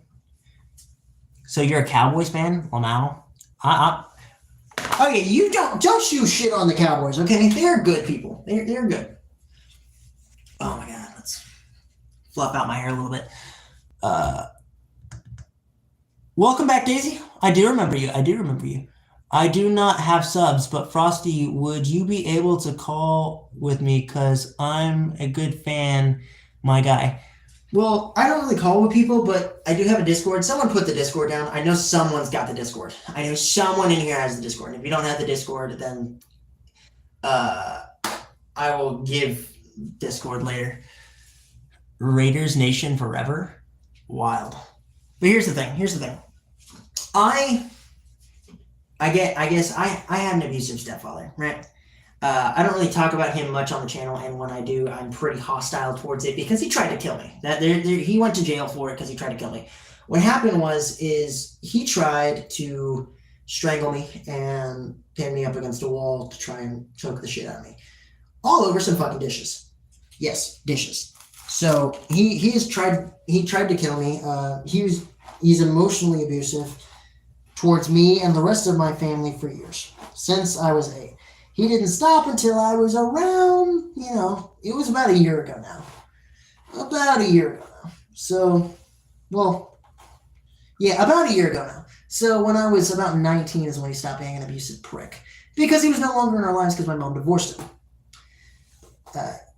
So you're a Cowboys fan? Well, now. Okay, you don't shoot shit on the Cowboys, okay? They're good people. They're good. Oh my God, let's fluff out my hair a little bit. Welcome back, Daisy. I do remember you. I do not have subs, but Frosty, would you be able to call with me? Because I'm a good fan, my guy. Well, I don't really call with people, but I do have a Discord. Someone put the Discord down. I know someone's got the Discord. I know someone in here has the Discord. If you don't have the Discord, then I will give Discord later. Raiders Nation forever? Wild. But here's the thing. I guess I had an abusive stepfather, right? I don't really talk about him much on the channel, and when I do, I'm pretty hostile towards it because he tried to kill me. He went to jail for it because he tried to kill me. What happened is he tried to strangle me and pin me up against a wall to try and choke the shit out of me, all over some fucking dishes. Yes, dishes. So he tried to kill me. He's emotionally abusive towards me and the rest of my family for years, since I was 8. He didn't stop until I was around, it was about a year ago now. About a year ago now. So, well, yeah, about a year ago now. So when I was about 19 is when he stopped being an abusive prick. Because he was no longer in our lives because my mom divorced him.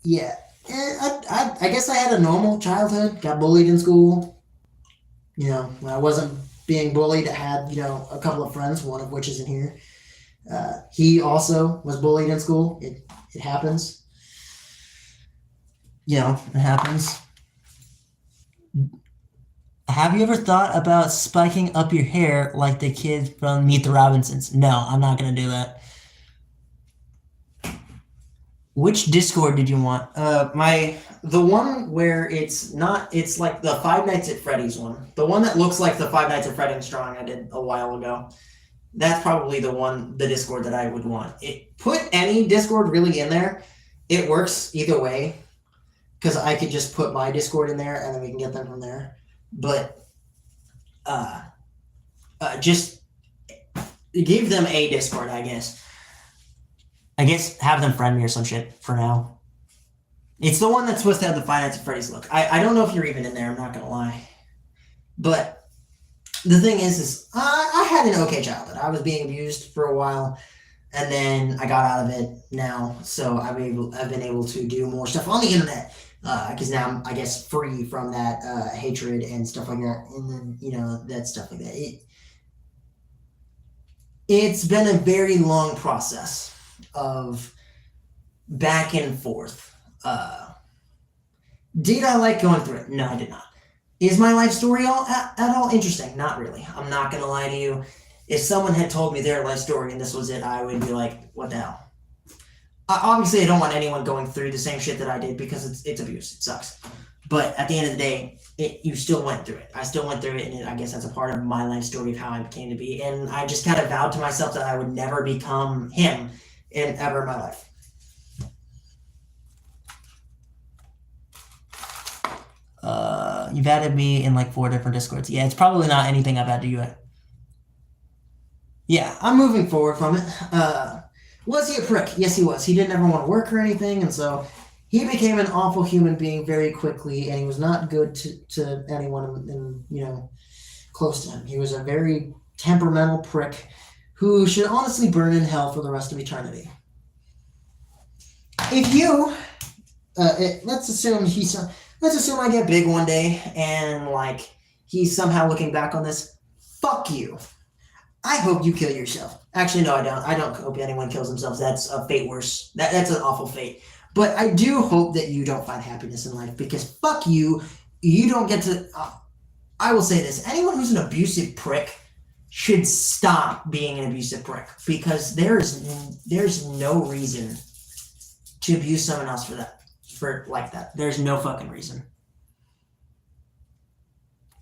Yeah. I guess I had a normal childhood. Got bullied in school. When I wasn't being bullied, I had, a couple of friends, one of which is in here. He also was bullied in school. It happens. It happens. Have you ever thought about spiking up your hair like the kid from Meet the Robinsons? No, I'm not going to do that. Which Discord did you want? The one where it's like the Five Nights at Freddy's one. The one that looks like the Five Nights at Freddy's drawing I did a while ago. That's probably the Discord that I would want. Put any Discord really in there. It works either way. Because I could just put my Discord in there and then we can get them from there. But just give them a Discord, I guess. Have them friend me or some shit for now. It's the one that's supposed to have the Five Nights at Freddy's look. I don't know if you're even in there, I'm not going to lie. But the thing is I had an okay childhood. I was being abused for a while, and then I got out of it now. So I've been able to do more stuff on the internet because now I'm, I guess, free from that hatred and stuff like that. And then, that stuff like that. It's been a very long process of back and forth. Did I like going through it? No, I did not. Is my life story at all interesting? Not really. I'm not going to lie to you. If someone had told me their life story and this was it, I would be like, what the hell? Obviously, I don't want anyone going through the same shit that I did because it's abuse. It sucks. But at the end of the day, you still went through it. I still went through it, and I guess that's a part of my life story of how I came to be. And I just kind of vowed to myself that I would never become him ever in my life. You've added me in like 4 different Discords. Yeah, it's probably not anything I've added you in. Yeah, I'm moving forward from it. Was he a prick? Yes, he was. He didn't ever want to work or anything, and so he became an awful human being very quickly, and he was not good to anyone close to him. He was a very temperamental prick who should honestly burn in hell for the rest of eternity. If you, let's assume I get big one day and like he's somehow looking back on this. Fuck you. I hope you kill yourself. Actually, no, I don't. I don't hope anyone kills themselves. That's a fate worse. That's an awful fate. But I do hope that you don't find happiness in life because fuck you. You don't get to. I will say this: anyone who's an abusive prick should stop being an abusive prick because there's no reason to abuse someone else for that. Like that. There's no fucking reason.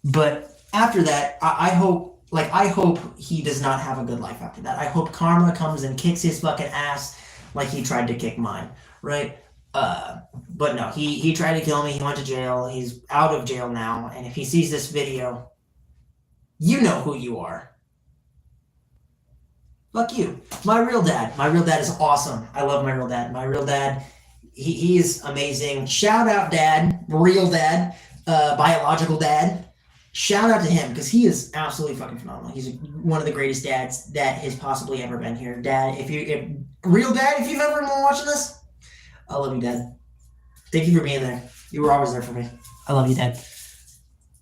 But after that, I hope he does not have a good life after that. I hope karma comes and kicks his fucking ass like he tried to kick mine, right? But no, he tried to kill me. He went to jail. He's out of jail now. And if he sees this video, you know who you are. Fuck you. My real dad. My real dad is awesome. I love my real dad. My real dad, he is amazing. Shout out dad, real dad, biological dad. shout out to him because he is absolutely fucking phenomenal. He's one of the greatest dads that has possibly ever been here. Dad, if you've ever been watching this, I love you, Dad. Thank you for being there. You were always there for me. I love you, Dad.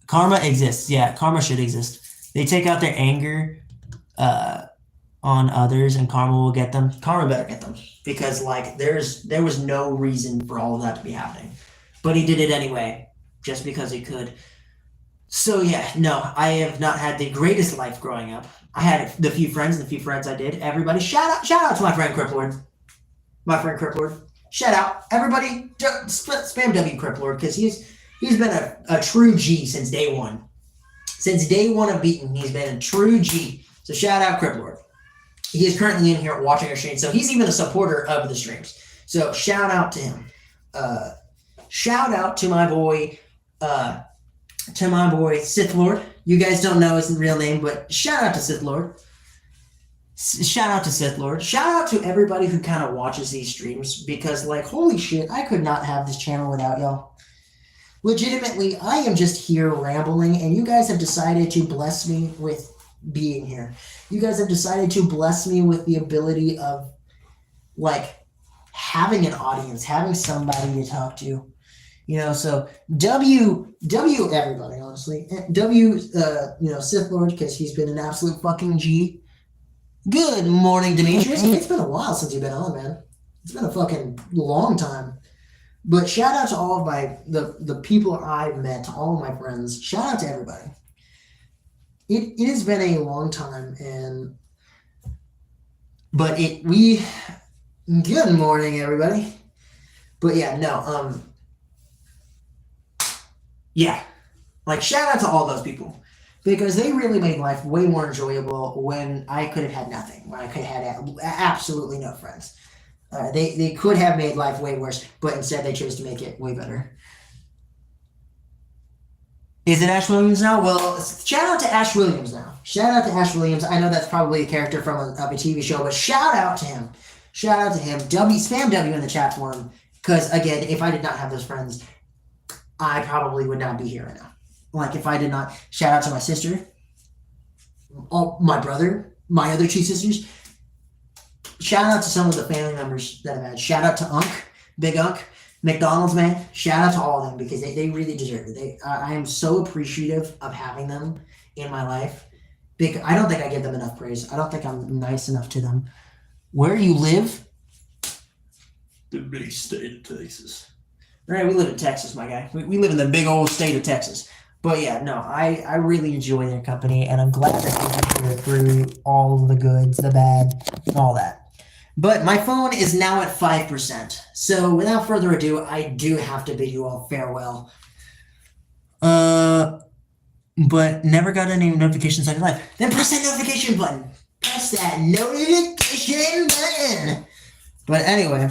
Karma exists. Yeah, karma should exist. They take out their anger on others, and karma will get them. Karma better get them because like there was no reason for all of that to be happening, but he did it anyway, just because he could. So yeah, no, I have not had the greatest life growing up. I had the few friends I did. Everybody, shout out to my friend Criplord. My friend Criplord. Shout out everybody. Spam W Criplord because he's been a true G since day one. Since day one of Beaten, he's been a true G. So shout out Criplord. He is currently in here watching our stream, so he's even a supporter of the streams. So shout out to him. Shout out to my boy, Sith Lord. You guys don't know his real name, but shout out to Sith Lord. Shout out to Sith Lord. Shout out to everybody who kind of watches these streams because, like, holy shit, I could not have this channel without y'all. Legitimately, I am just here rambling, and you guys have decided to bless me with being here. You guys have decided to bless me with the ability of, like, having an audience, having somebody to talk to. You know, so W everybody, honestly. W, Sith Lord, because he's been an absolute fucking G. Good morning, Demetrius. It's been a while since you've been on, man. It's been a fucking long time. But shout out to all of the people I've met, all of my friends. Shout out to everybody. It has been a long time, good morning, everybody. But yeah, no, yeah, like shout out to all those people because they really made life way more enjoyable when I could have had nothing, when I could have had absolutely no friends. They could have made life way worse, but instead they chose to make it way better. Is it Ash Williams now? Well, shout out to Ash Williams now. Shout out to Ash Williams. I know that's probably a character from a TV show, but shout out to him. Shout out to him. Spam W in the chat for him. Because, again, if I did not have those friends, I probably would not be here right now. Like, if I did not, shout out to my sister, my brother, my other two sisters. Shout out to some of the family members that I've had. Shout out to Unc, Big Unc, McDonald's, man. Shout out to all of them because they really deserve it. I am so appreciative of having them in my life. Because I don't think I give them enough praise. I don't think I'm nice enough to them. Where you live? The big state of Texas. Right, we live in Texas, my guy. We live in the big old state of Texas. But yeah, no, I really enjoy their company, and I'm glad that they get through all of the goods, the bad, all that. But my phone is now at 5%. So without further ado, I do have to bid you all farewell. But never got any notifications on your life. Then press that notification button. Press that notification button. But anyway,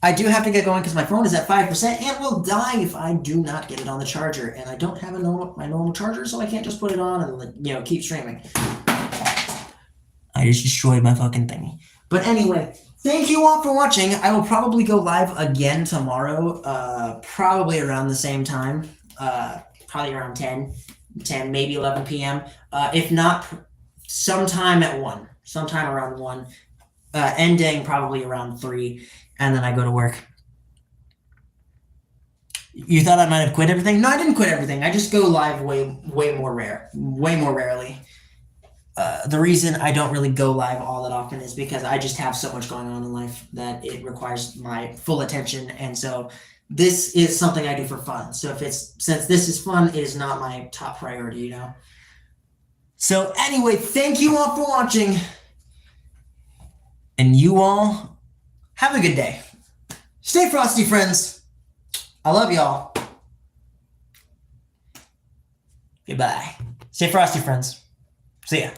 I do have to get going because my phone is at 5% and will die if I do not get it on the charger. And I don't have my normal charger, so I can't just put it on and keep streaming. I just destroyed my fucking thingy. But anyway, thank you all for watching. I will probably go live again tomorrow, probably around the same time, probably around 10, maybe 11 p.m. If not, sometime at 1, sometime around 1, ending probably around 3, and then I go to work. You thought I might have quit everything? No, I didn't quit everything. I just go live way more rarely. The reason I don't really go live all that often is because I just have so much going on in life that it requires my full attention. And so this is something I do for fun. So since this is fun, it is not my top priority, you know? So anyway, thank you all for watching. And you all have a good day. Stay frosty, friends. I love y'all. Goodbye. Stay frosty, friends. See ya.